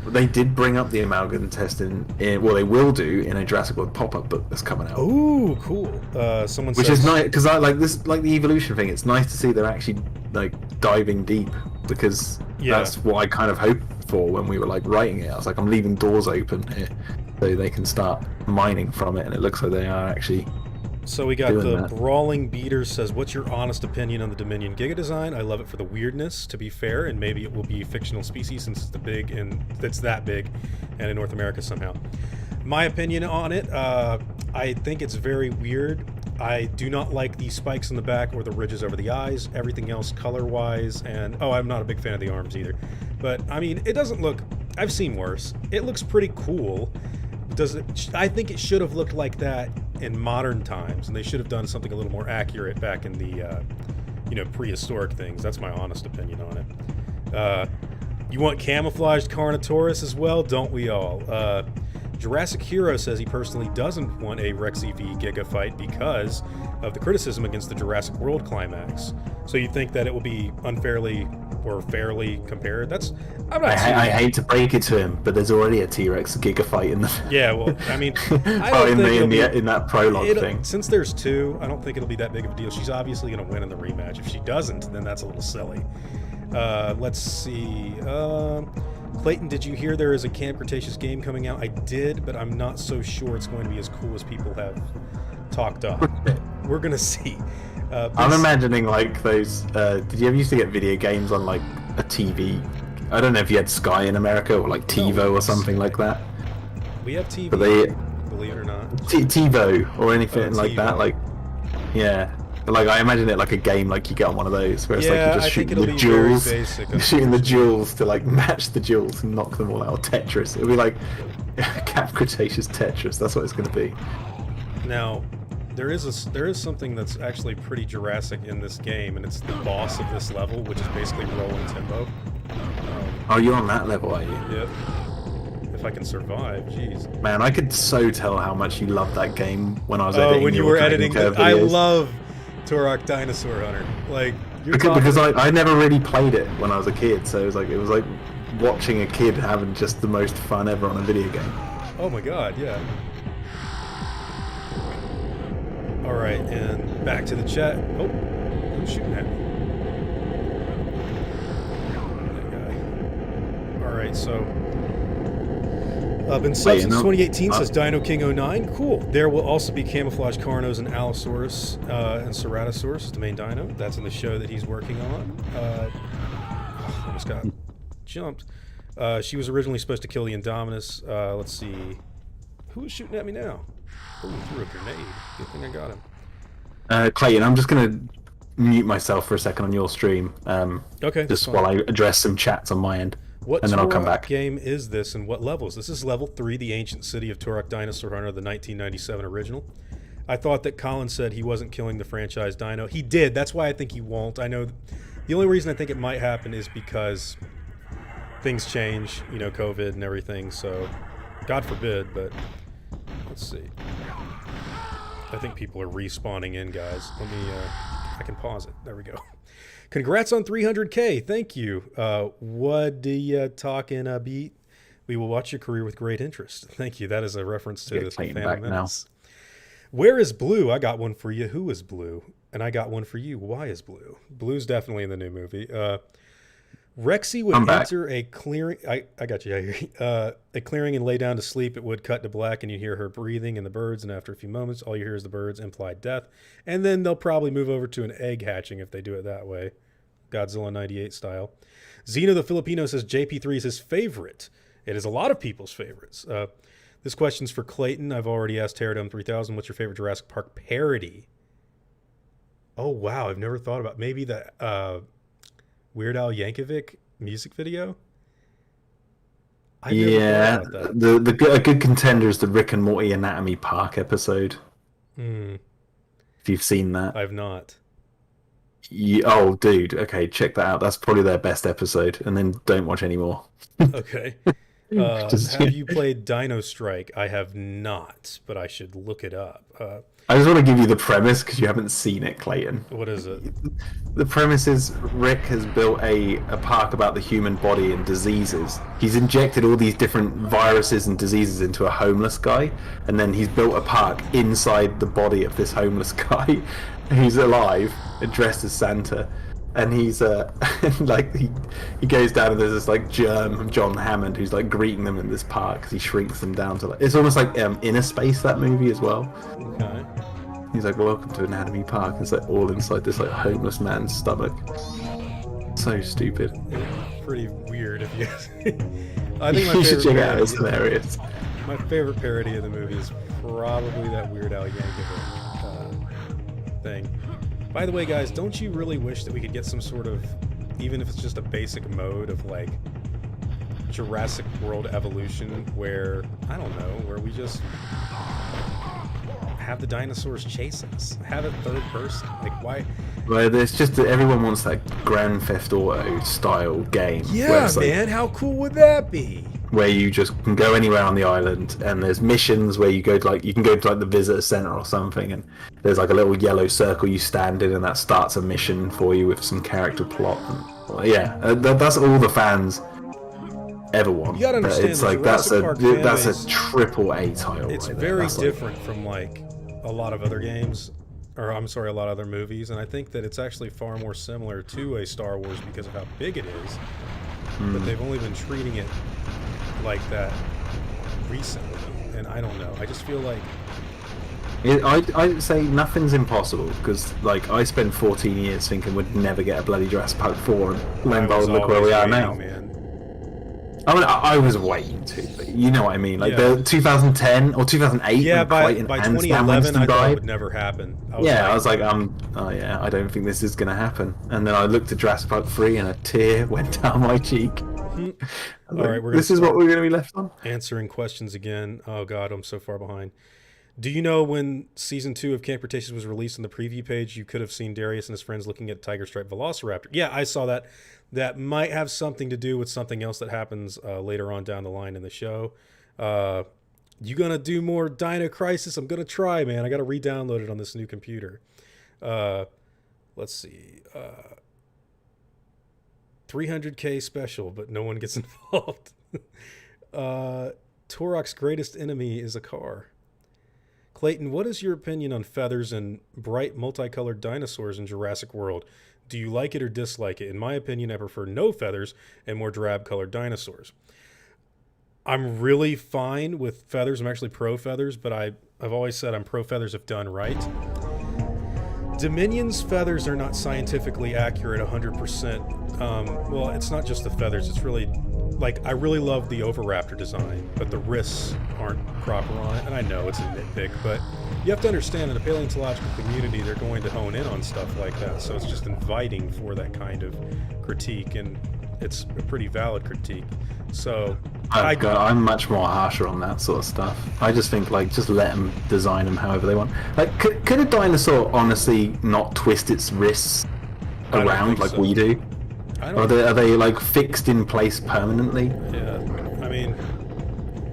They did bring up the amalgam test well, they will do in a Jurassic World pop-up book that's coming out. Ooh, cool. Which is nice because I like this, like the evolution thing. It's nice to see they're actually like diving deep because that's what I kind of hoped for when we were like writing it. I was like, I'm leaving doors open here so they can start mining from it, and it looks like they are actually. So we got the Brawling Beater says, what's your honest opinion on the Dominion Giga design? I love it for the weirdness, to be fair, and maybe it will be a fictional species since it's that big and in North America somehow. My opinion on it, I think it's very weird. I do not like the spikes in the back or the ridges over the eyes. Everything else color-wise, and I'm not a big fan of the arms either. But, I mean, it doesn't look... I've seen worse. It looks pretty cool. I think it should have looked like that in modern times, and they should have done something a little more accurate back in the prehistoric things. That's my honest opinion on it. You want camouflaged Carnotaurus as well, don't we all? Jurassic Hero says he personally doesn't want a Rexy v Giga fight because of the criticism against the Jurassic World climax. So you think that it will be unfairly or fairly compared? I hate to break it to him, but there's already a T-Rex Giga fight in the. Yeah, well, I mean, I don't think in that prologue thing. Since there's two, I don't think it'll be that big of a deal. She's obviously going to win in the rematch. If she doesn't, then that's a little silly. Let's see. Clayton, did you hear there is a Camp Cretaceous game coming out? I did, but I'm not so sure it's going to be as cool as people have talked up. We're going to see. I'm imagining like those. Did you ever used to get video games on like a TV I don't know if you had Sky in America or like No, we TiVo or have something Sky. like that. We have TV, But they believe it or not. TiVo or anything like that. TiVo. Like yeah, like I imagine it like a game like you get on one of those where it's like Yeah, you're just I think shooting it'll the be very jewels, basic, you're shooting the unfortunately. jewels to like match the jewels and knock them all out. Tetris. It'll be like Cap Cretaceous Tetris. That's what it's going to be. Now, there is something that's actually pretty Jurassic in this game, and it's the boss of this level, which is basically Rolling Timbo. Oh, you're on that level, are you? Yep. If I can survive, jeez. Man, I could so tell how much you loved that game when I was editing When you your were Dragon editing, Curve I videos. love Turok Dinosaur Hunter. Like you're Because talking. I never really played it when I was a kid, so it was like watching a kid having just the most fun ever on a video game. Oh my god, yeah. All right, and back to the chat. Oh, who's shooting at me? That guy. All right, so. Been subbed since 2018, says Dino King 09. Cool. There will also be Camouflage Carnos and Allosaurus and Ceratosaurus, the main dino. That's in the show that he's working on. Almost got jumped. She was originally supposed to kill the Indominus. Let's see. Who is shooting at me now? Oh, threw a grenade. Good thing I got him. Clayton, I'm just gonna mute myself for a second on your stream. Okay. Just while I address some chats on my end. What and then I'll come Turok back. game is this, and what levels? This is level 3, the ancient city of Turok Dinosaur Hunter, the 1997 original. I thought that Colin said he wasn't killing the franchise dino. He did. That's why I think he won't. I know the only reason I think it might happen is because things change, you know, COVID and everything. So, God forbid, but let's see. I think people are respawning in, guys. Let me, I can pause it. There we go. Congrats on 300K. Thank you. What do you talking beat? We will watch your career with great interest. Thank you. That is a reference to this Phantom Menace. Where is Blue? I got one for you. Who is Blue? And I got one for you. Why is Blue? Blue's definitely in the new movie. Rexy would enter a clearing. I got you. I hear you. A clearing and lay down to sleep. It would cut to black, and you hear her breathing and the birds. And after a few moments, all you hear is the birds, implied death. And then they'll probably move over to an egg hatching if they do it that way, Godzilla 98 style. Zeno the Filipino says JP3 is his favorite. It is a lot of people's favorites. This question's for Clayton. I've already asked Terradome 3000. What's your favorite Jurassic Park parody? Oh wow, I've never thought about maybe the Weird Al Yankovic music video. Yeah, a good contender is the Rick and Morty Anatomy Park episode. If you've seen that, I've not. Oh, dude. Okay, check that out. That's probably their best episode, and then don't watch anymore. Okay. Have you played Dino Strike? I have not, but I should look it up. I just want to give you the premise because you haven't seen it, Clayton. What is it? The premise is Rick has built a park about the human body and diseases. He's injected all these different viruses and diseases into a homeless guy, and then he's built a park inside the body of this homeless guy who's alive and dressed as Santa. And he's like he goes down and there's this like germ John Hammond who's like greeting them in this park because he shrinks them down to like it's almost like Inner Space, that movie as well. Okay. He's like, welcome to Anatomy Park. It's like all inside this like homeless man's stomach. So stupid. It's pretty weird if you. I think my you should favorite check it out. parody, It's hilarious. my favorite parody of the movie is probably that Weird Al Yankovic thing. By the way, guys, don't you really wish that we could get some sort of, even if it's just a basic mode of like Jurassic World evolution where, I don't know, where we just have the dinosaurs chase us, have it third person. Like, why? Well, it's just that everyone wants that Grand Theft Auto style game. Yeah, man, how cool would that be? Where you just can go anywhere on the island, and there's missions where you go to like you can go to like the visitor center or something, and there's like a little yellow circle you stand in, and that starts a mission for you with some character plot. And, well, yeah, that's all the fans ever want. You gotta understand, it's like that's a triple A title. It's right very different from like a lot of other games, or I'm sorry, a lot of other movies, and I think that it's actually far more similar to a Star Wars because of how big it is. But they've only been treating it like that recently, and I don't know. I just feel like I'd say nothing's impossible because like I spent 14 years thinking we'd never get a bloody Jurassic Park 4, and lo and behold, look where we are now. Man. I mean, I was waiting to, but you know what I mean. Like Yeah. the 2010 or 2008 Yeah, when by Crichton and Stan 2011, Winston I thought it died. would never happen. I was Yeah, I like, was like, oh yeah, I don't think this is gonna happen. And then I looked at Jurassic Park 3 and a tear went down my cheek. hmm. I was All like, right, we're gonna this is what start we're gonna be left on. answering questions again. Oh God, I'm so far behind. Do you know when season 2 of Camp Cretaceous was released on the preview page, you could have seen Darius and his friends looking at Tiger Stripe Velociraptor? Yeah, I saw that. That might have something to do with something else that happens later on down the line in the show. Uh, you gonna do more Dino Crisis? I'm gonna try, man. I gotta re-download it on this new computer. Uh, let's see. 300K special, but no one gets involved. Turok's greatest enemy is a car. Clayton, what is your opinion on feathers and bright multicolored dinosaurs in Jurassic World? Do you like it or dislike it? In my opinion, I prefer no feathers and more drab colored dinosaurs. I'm really fine with feathers. I'm actually pro feathers, but I've always said I'm pro feathers if done right. Dominion's feathers are not scientifically accurate 100%. Well, it's not just the feathers. It's really, like, I really love the Oviraptor design, but the wrists aren't proper on it. And I know it's a nitpick, but you have to understand in the paleontological community, they're going to hone in on stuff like that. So it's just inviting for that kind of critique, and it's a pretty valid critique. So I'm much more harsher on that sort of stuff. I just think, like, just let them design them however they want. Like, could a dinosaur honestly not twist its wrists I don't around think like so. we do? I Or don't. are they like fixed in place permanently? Yeah. I mean,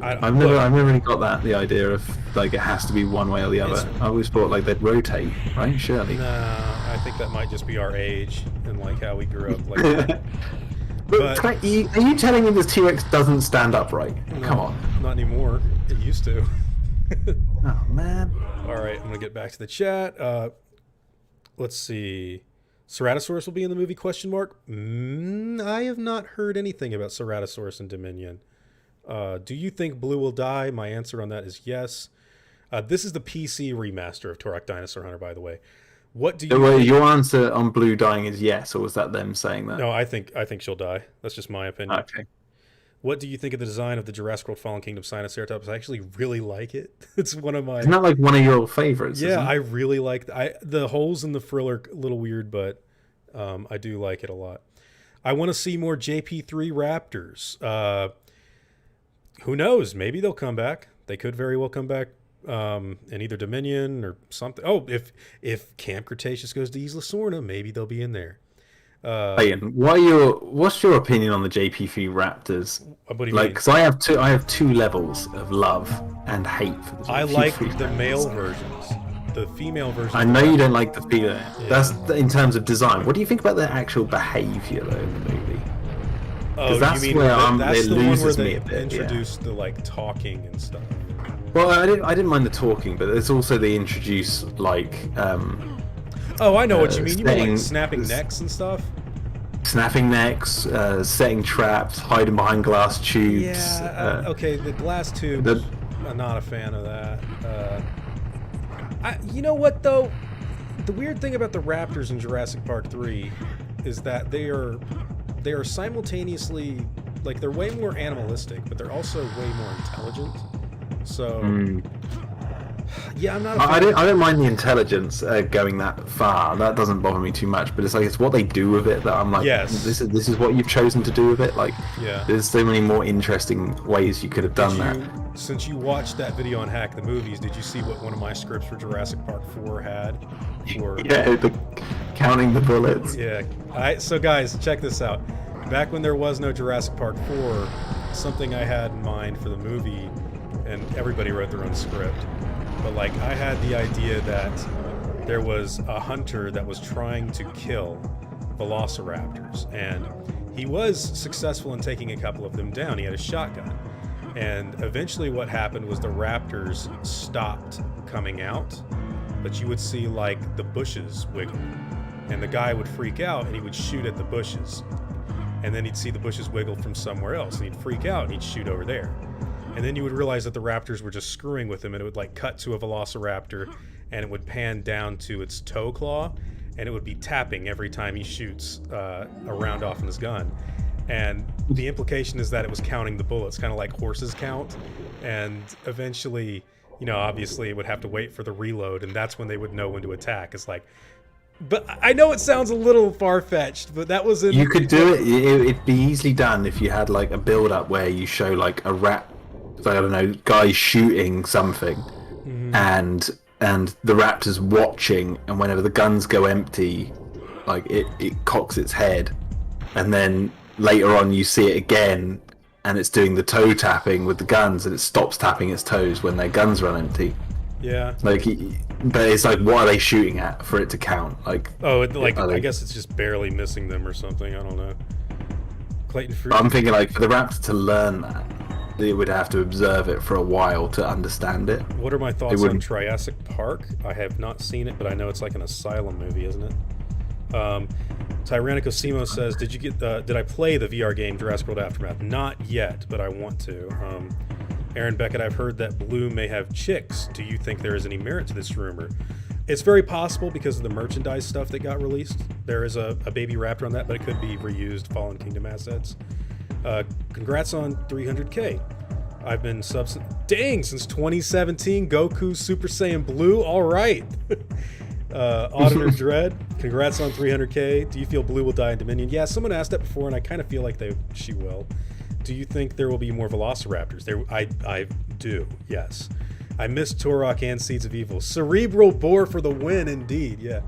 I've never really got that, the idea of like it has to be one way or the other. I always thought like they'd rotate, right? Surely. Nah, I think that might just be our age and like how we grew up. Like, But are you telling me this T-Rex doesn't stand upright? Come on. not anymore. It used to. Oh man. All right, I'm gonna get back to the chat. Let's see. Ceratosaurus will be in the movie? Question mark. I have not heard anything about Ceratosaurus and Dominion. Do you think Blue will die? My answer on that is yes. This is the PC remaster of Turok Dinosaur Hunter, by the way. What do you? Well, your answer on Blue dying is yes, or was that them saying that? No, I think she'll die. That's just my opinion. Okay. What do you think of the design of the Jurassic World Fallen Kingdom Sinoceratops? I actually really like it. It's one of my. Isn't that like one of your favorites? Yeah, isn't it? I really like the holes in the frill are a little weird, but I do like it a lot. I want to see more JP3 Raptors. Who knows? Maybe they'll come back. They could very well come back in either Dominion or something. Oh, if Camp Cretaceous goes to Isla Sorna, maybe they'll be in there. Ian, what's your opinion on the JP3 Raptors? What do you Like, mean? because I have two levels of love and hate for the JP3 I like the Raptors. male versions. The female versions. I know you don't like the feeling. Yeah. That's in terms of design. What do you think about their actual behavior though in the movie? Oh, that's you mean where that's it the one where loses they me a bit, introduced the like talking and stuff. Well, I didn't mind the talking, but there's also they introduce like Oh, I know what you mean. You mean setting- like snapping necks and stuff? snapping necks, setting traps, hiding behind glass tubes. Yeah. Okay, the glass tube. I'm not a fan of that. You know what though? The weird thing about the Raptors in Jurassic Park 3 is that they are simultaneously like they're way more animalistic, but they're also way more intelligent. So yeah, I'm not. I don't mind the intelligence going that far. That doesn't bother me too much. But it's like it's what they do with it that I'm like, Yes. this is what you've chosen to do with it. Like, Yeah. there's so many more interesting ways you could have done that. Since you watched that video on Hack the Movies, did you see what one of my scripts for Jurassic Park 4 had? For Yeah, counting the bullets. Yeah. All right, so guys, check this out. Back when there was no Jurassic Park 4, something I had in mind for the movie, and everybody wrote their own script, but like I had the idea that there was a hunter that was trying to kill velociraptors, and he was successful in taking a couple of them down. He had a shotgun. And eventually what happened was the raptors stopped coming out, but you would see like the bushes wiggle. And the guy would freak out and he would shoot at the bushes. And then he'd see the bushes wiggle from somewhere else and he'd freak out and he'd shoot over there. And then you would realize that the raptors were just screwing with him, and it would like cut to a velociraptor and it would pan down to its toe claw and it would be tapping every time he shoots a round off in his gun. and the implication is that it was counting the bullets, kind of like horses count, and eventually, obviously it would have to wait for the reload, and that's when they would know when to attack. It's like, but I know it sounds a little far-fetched, but that was You could do it. It'd be easily done if you had like a build-up where you show like a rat, I don't know, guy shooting something, and the raptor's watching, and whenever the guns go empty, like it cocks its head, and then later on you see it again, and it's doing the toe tapping with the guns, and it stops tapping its toes when their guns run empty. Yeah. Like, but it's like, what are they shooting at for it to count? Like, I guess it's just barely missing them or something. I don't know. Clayton Fruit. I'm thinking like for the raptor to learn that, they would have to observe it for a while to understand it. What are my thoughts on Jurassic Park? I have not seen it, but I know it's like an asylum movie, isn't it? Tyrannicosimo says, did I play the VR game Jurassic World Aftermath? Not yet, but I want to. Aaron Beckett, I've heard that Blue may have chicks. Do you think there is any merit to this rumor? It's very possible because of the merchandise stuff that got released. There is a baby raptor on that, but it could be reused Fallen Kingdom assets. Congrats on 300K. I've been since 2017. Goku Super Saiyan Blue. All right. Auditor Dread, congrats on 300K. Do you feel Blue will die in Dominion? Yeah, someone asked that before, and I kind of feel like she will. Do you think there will be more Velociraptors? I do, yes. I missed Turok and Seeds of Evil. Cerebral Boar for the win, indeed, yeah.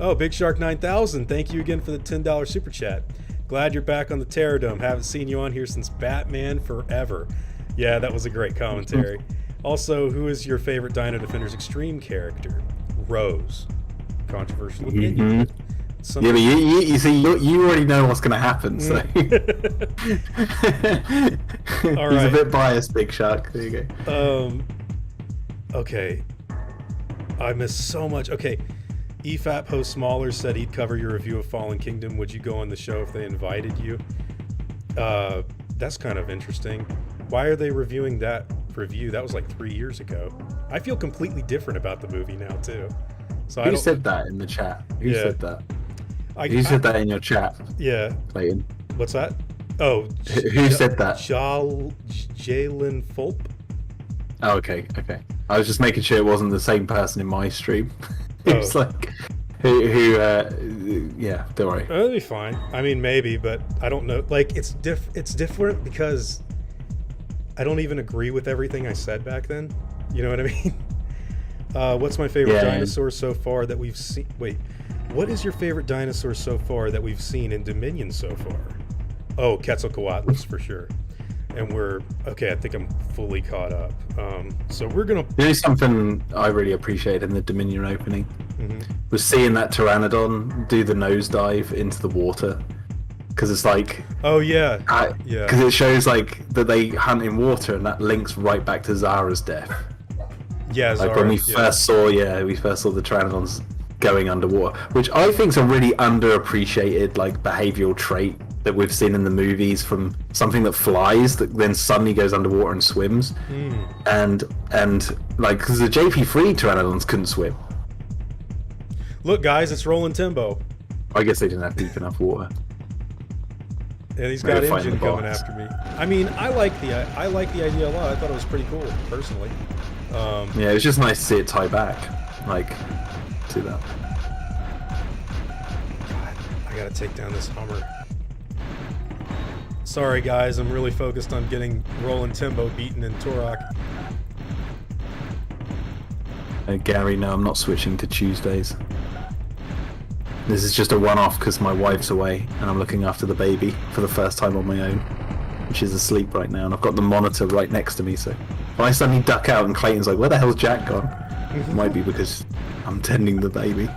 Oh, Big Shark 9000, thank you again for the $10 super chat. Glad you're back on the Terror Dome. Haven't seen you on here since Batman Forever. Yeah, that was a great commentary. Also, who is your favorite Dino Defenders Extreme character? Rose. Controversial opinion. Yeah, but you see, you already know what's going to happen, so. All right. He's a bit biased, Big Shark. There you go. Okay. I missed so much. Okay. EFAP host Smaller said he'd cover your review of Fallen Kingdom. Would you go on the show if they invited you? That's kind of interesting. Why are they reviewing that review? That was like 3 years ago. I feel completely different about the movie now, too. So Who said that in the chat? Who said that? Who said that in your chat? Yeah. Clayton. What's that? Oh. Who said that? Jalen Fulp? Oh, okay. I was just making sure it wasn't the same person in my stream. It's like, yeah, don't worry. That'll be fine. I mean, maybe, but I don't know. Like, it's different because I don't even agree with everything I said back then. You know what I mean? What's my favorite dinosaur so far that we've seen? Wait, what is your favorite dinosaur so far that we've seen in Dominion so far? Oh, Quetzalcoatlus for sure. And I think I'm fully caught up. So we're gonna. There's something I really appreciate in the Dominion opening. Was seeing that pteranodon do the nosedive into the water, because it's like. Oh yeah. Because it shows like that they hunt in water, and that links right back to Zara's death. Yeah, like when we first saw the pteranodons going underwater, which I think is a really underappreciated like behavioral trait that we've seen in the movies, from something that flies that then suddenly goes underwater and swims. And like, because the JP3 pteranodons couldn't swim. Look, guys, it's Roland Timbo. I guess they didn't have deep enough water. And he's got Engine coming after me. I mean, I like the idea a lot. I thought it was pretty cool, personally. Yeah, it was just nice to see it tie back, like, to that. God, I gotta take down this Hummer. Sorry, guys, I'm really focused on getting Roland Timbo beaten in Turok. Gary, no, I'm not switching to Tuesdays. This is just a one-off because my wife's away and I'm looking after the baby for the first time on my own, which is asleep right now, and I've got the monitor right next to me, so if I suddenly duck out and Clayton's like, where the hell's Jack gone? It might be because I'm tending the baby.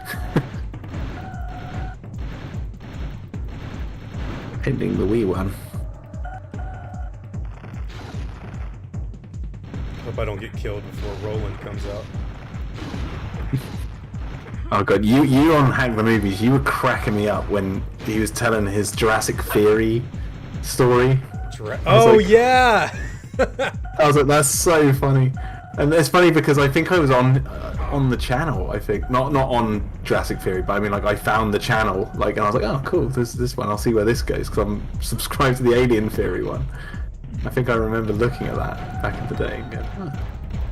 Tending the wee one. Hope I don't get killed before Roland comes out. Oh god, you on Hack the Movies, you were cracking me up when he was telling his Jurassic Theory story. Yeah! I was like, that's so funny. And it's funny because I think I was on on the channel. I think not on Jurassic Theory, but I mean, like, I found the channel, like, and I was like, oh, cool, there's this one. I'll see where this goes because I'm subscribed to the Alien Theory one. I think I remember looking at that back in the day. And going, huh.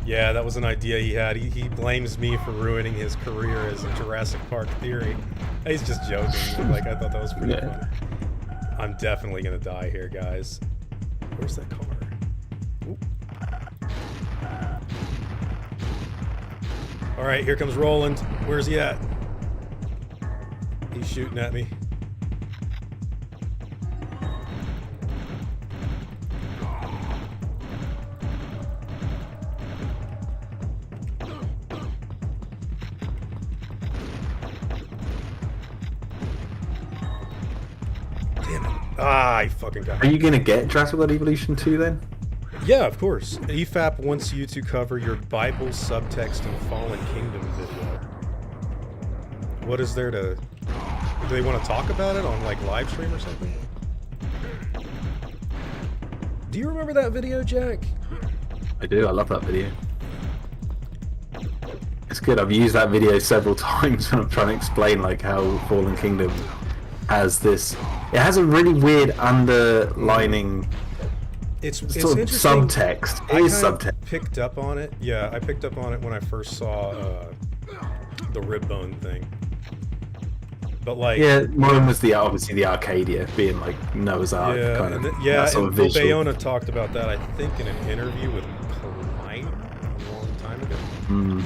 Yeah, that was an idea he had. He blames me for ruining his career as a Jurassic Park theory. He's just joking. Like, I thought that was pretty funny. I'm definitely gonna die here, guys. Where's that car? Oop. All right, here comes Roland. Where's he at? He's shooting at me. Damn it. Ah, I fucking got Are it. you gonna get Jurassic World Evolution 2 then? Yeah, of course. EFAP wants you to cover your Bible subtext and Fallen Kingdom video. What is there to... Do they want to talk about it on, like, live stream or something? Do you remember that video, Jack? I do. I love that video. It's good. I've used that video several times when I'm trying to explain like how Fallen Kingdom has this. It has a really weird underlining It's sort of interesting. subtext. It I is kind of subtext. picked up on it. Yeah, I picked up on it when I first saw the rib bone thing. But like, Yeah, one was the obviously the Arcadia being like Noah's Ark yeah, kind of. yeah, that sort and of visual. Bayona talked about that. I think in an interview with Klein a long time ago. Mm.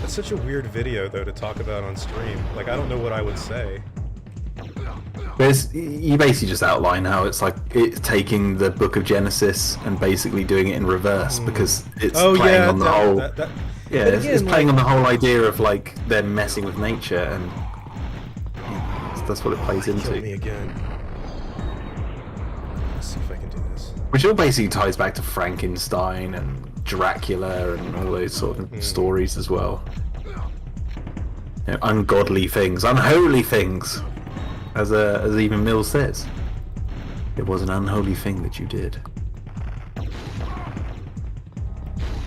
That's such a weird video though to talk about on stream. Like, I don't know what I would say. There's, you basically just outline how it's like it's taking the Book of Genesis and basically doing it in reverse because it's playing on the whole. Yeah, But it's again, playing like, on the whole idea of like them messing with nature, and that's what it plays Kill me into. again. Let's see if I can do this. Which all basically ties back to Frankenstein and Dracula and all those sort of stories as well. You know, ungodly things, unholy things, as even Mills says. It was an unholy thing that you did.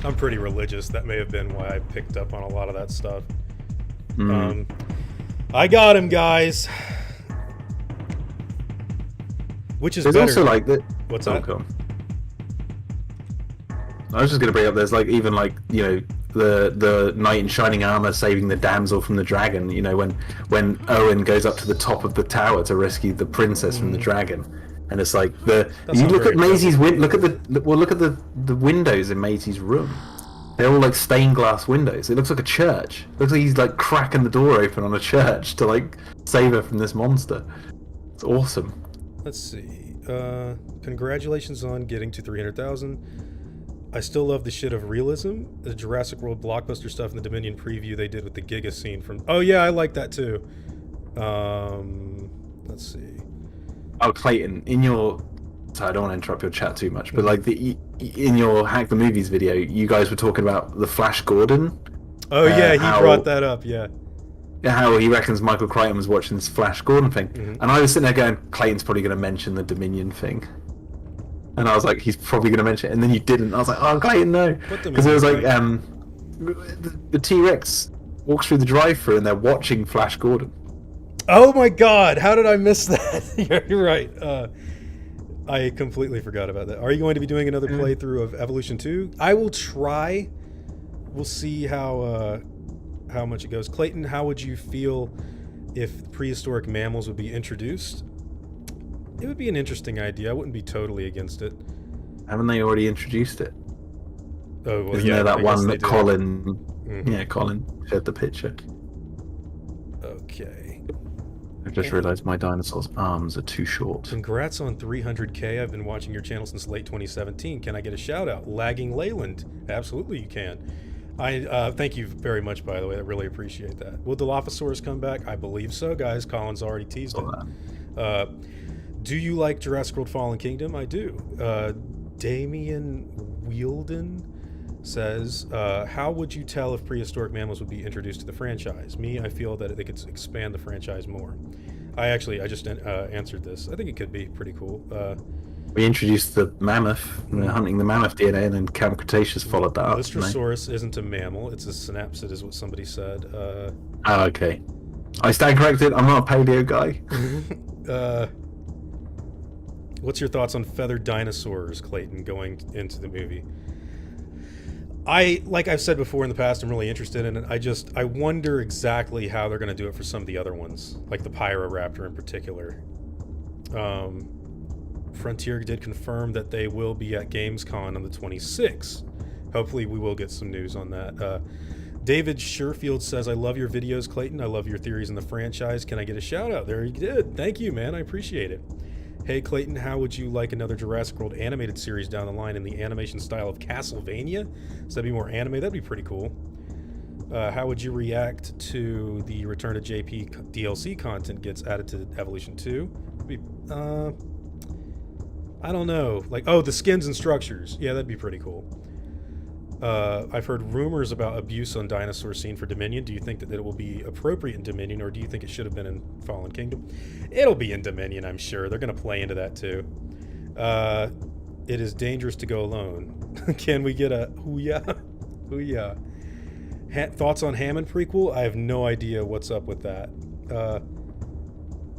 I'm pretty religious. That may have been why I picked up on a lot of that stuff. Mm. I got him, guys. Which is There's better? also like the. What's Oh, that? go on. I was just going to bring up. There's like even like the knight in shining armor saving the damsel from the dragon. You know when Owen goes up to the top of the tower to rescue the princess from the dragon, and it's like That's you not look very at Maisie's look at the windows in Maisie's room. They're all like stained glass windows. It looks like a church. It looks like he's like cracking the door open on a church to like save her from this monster. It's awesome. Let's see. Congratulations on getting to 300,000. I still love the shit of realism. The Jurassic World blockbuster stuff and the Dominion preview they did with the Giga scene from... Oh, yeah, I like that too. Let's see. Oh, Clayton, in your... Sorry, I don't want to interrupt your chat too much, but like in your Hack the Movies video, you guys were talking about the Flash Gordon. Oh, yeah, he how- brought that up, yeah. How he reckons Michael Crichton was watching this Flash Gordon thing. Mhm. And I was sitting there going, Clayton's probably going to mention the Dominion thing. And I was like, he's probably going to mention it. And then you didn't. I was like, oh, Clayton, no. What Because it was like, Dominion the T-Rex walks through the drive-thru and they're watching Flash Gordon. Oh, my God. How did I miss that? You're right. I completely forgot about that. Are you going to be doing another playthrough of Evolution 2? I will try. We'll see how much it goes. Clayton, how would you feel if prehistoric mammals would be introduced? It would be an interesting idea. I wouldn't be totally against it. Haven't they already introduced it? Oh, well, Isn't yeah, there that I guess one they that did. Colin... Mhm. Yeah, Colin shared the picture. Okay. I've just realised my dinosaur's arms are too short. Congrats on 300K. I've been watching your channel since late 2017. Can I get a shout out? Lagging Leyland. Absolutely you can. I thank you very much, by the way. I really appreciate that. Will Dilophosaurus come back? I believe so, guys. Colin's already teased it. Do you like Jurassic World Fallen Kingdom? I do. Damian Wielden says, how would you tell if prehistoric mammals would be introduced to the franchise? Me, I feel that they could expand the franchise more. I just answered this. I think it could be pretty cool. We introduced the mammoth, hunting the mammoth DNA, and then Camp Cretaceous followed that up, didn't they? Lystrosaurus isn't a mammal; it's a synapsid, is what somebody said. Oh, okay. I stand corrected. I'm not a paleo guy. uh, what's your thoughts on feathered dinosaurs, Clayton, going into the movie? Like I've said before in the past, I'm really interested in it. I wonder exactly how they're going to do it for some of the other ones, like the Pyroraptor in particular. Frontier did confirm that they will be at Gamescom on the 26th. Hopefully, we will get some news on that. David Sherfield says, "I love your videos, Clayton. I love your theories in the franchise. Can I get a shout out?" There you did. Thank you, man. I appreciate it. Hey, Clayton, how would you like another Jurassic World animated series down the line in the animation style of Castlevania? So that'd be more anime. That'd be pretty cool. How would you react to the Return to JP DLC content gets added to Evolution 2? I don't know. Like, oh, the skins and structures. Yeah, that'd be pretty cool. I've heard rumors about abuse on dinosaur scene for Dominion. Do you think that it will be appropriate in Dominion, or do you think it should have been in Fallen Kingdom? It'll be in Dominion, I'm sure. They're going to play into that too. It is dangerous to go alone. Can we get a hoo-yah? Hoo-yah. Thoughts on Hammond prequel? I have no idea what's up with that.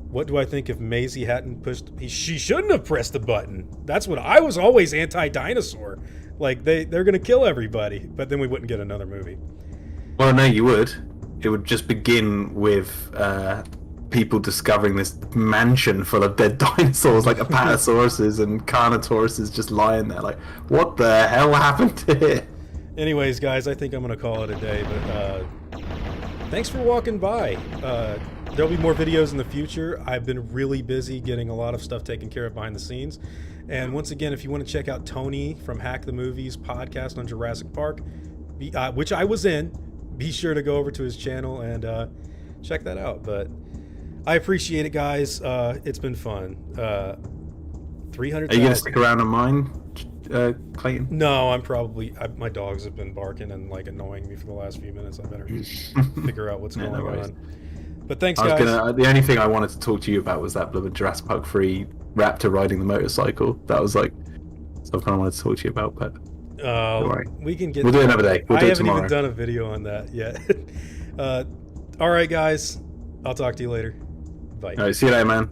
What do I think if Maisie hadn't pushed... She shouldn't have pressed the button. That's what... I was always anti-dinosaur. Like, they're going to kill everybody. But then we wouldn't get another movie. Well, no, you would. It would just begin with people discovering this mansion full of dead dinosaurs, like Apatosauruses and Carnotauruses just lying there. Like, what the hell happened here? Anyways, guys, I think I'm going to call it a day. But thanks for walking by. There'll be more videos in the future. I've been really busy getting a lot of stuff taken care of behind the scenes. And once again, if you want to check out Tony from Hack the Movies podcast on Jurassic Park, which I was in, be sure to go over to his channel and check that out. But I appreciate it, guys. It's been fun. 300,000. Are you going to stick around on mine, Clayton? No, I'm probably... my dogs have been barking and like annoying me for the last few minutes. I better figure out what's going on. But thanks, guys. The only thing I wanted to talk to you about was that blooming Jurassic Park 3 raptor riding the motorcycle. That was like something I wanted to talk to you about, but don't worry. We can get... We'll do it another day. We'll do it tomorrow. I haven't even done a video on that yet. All right, guys. I'll talk to you later. Bye. All right, see you later, man.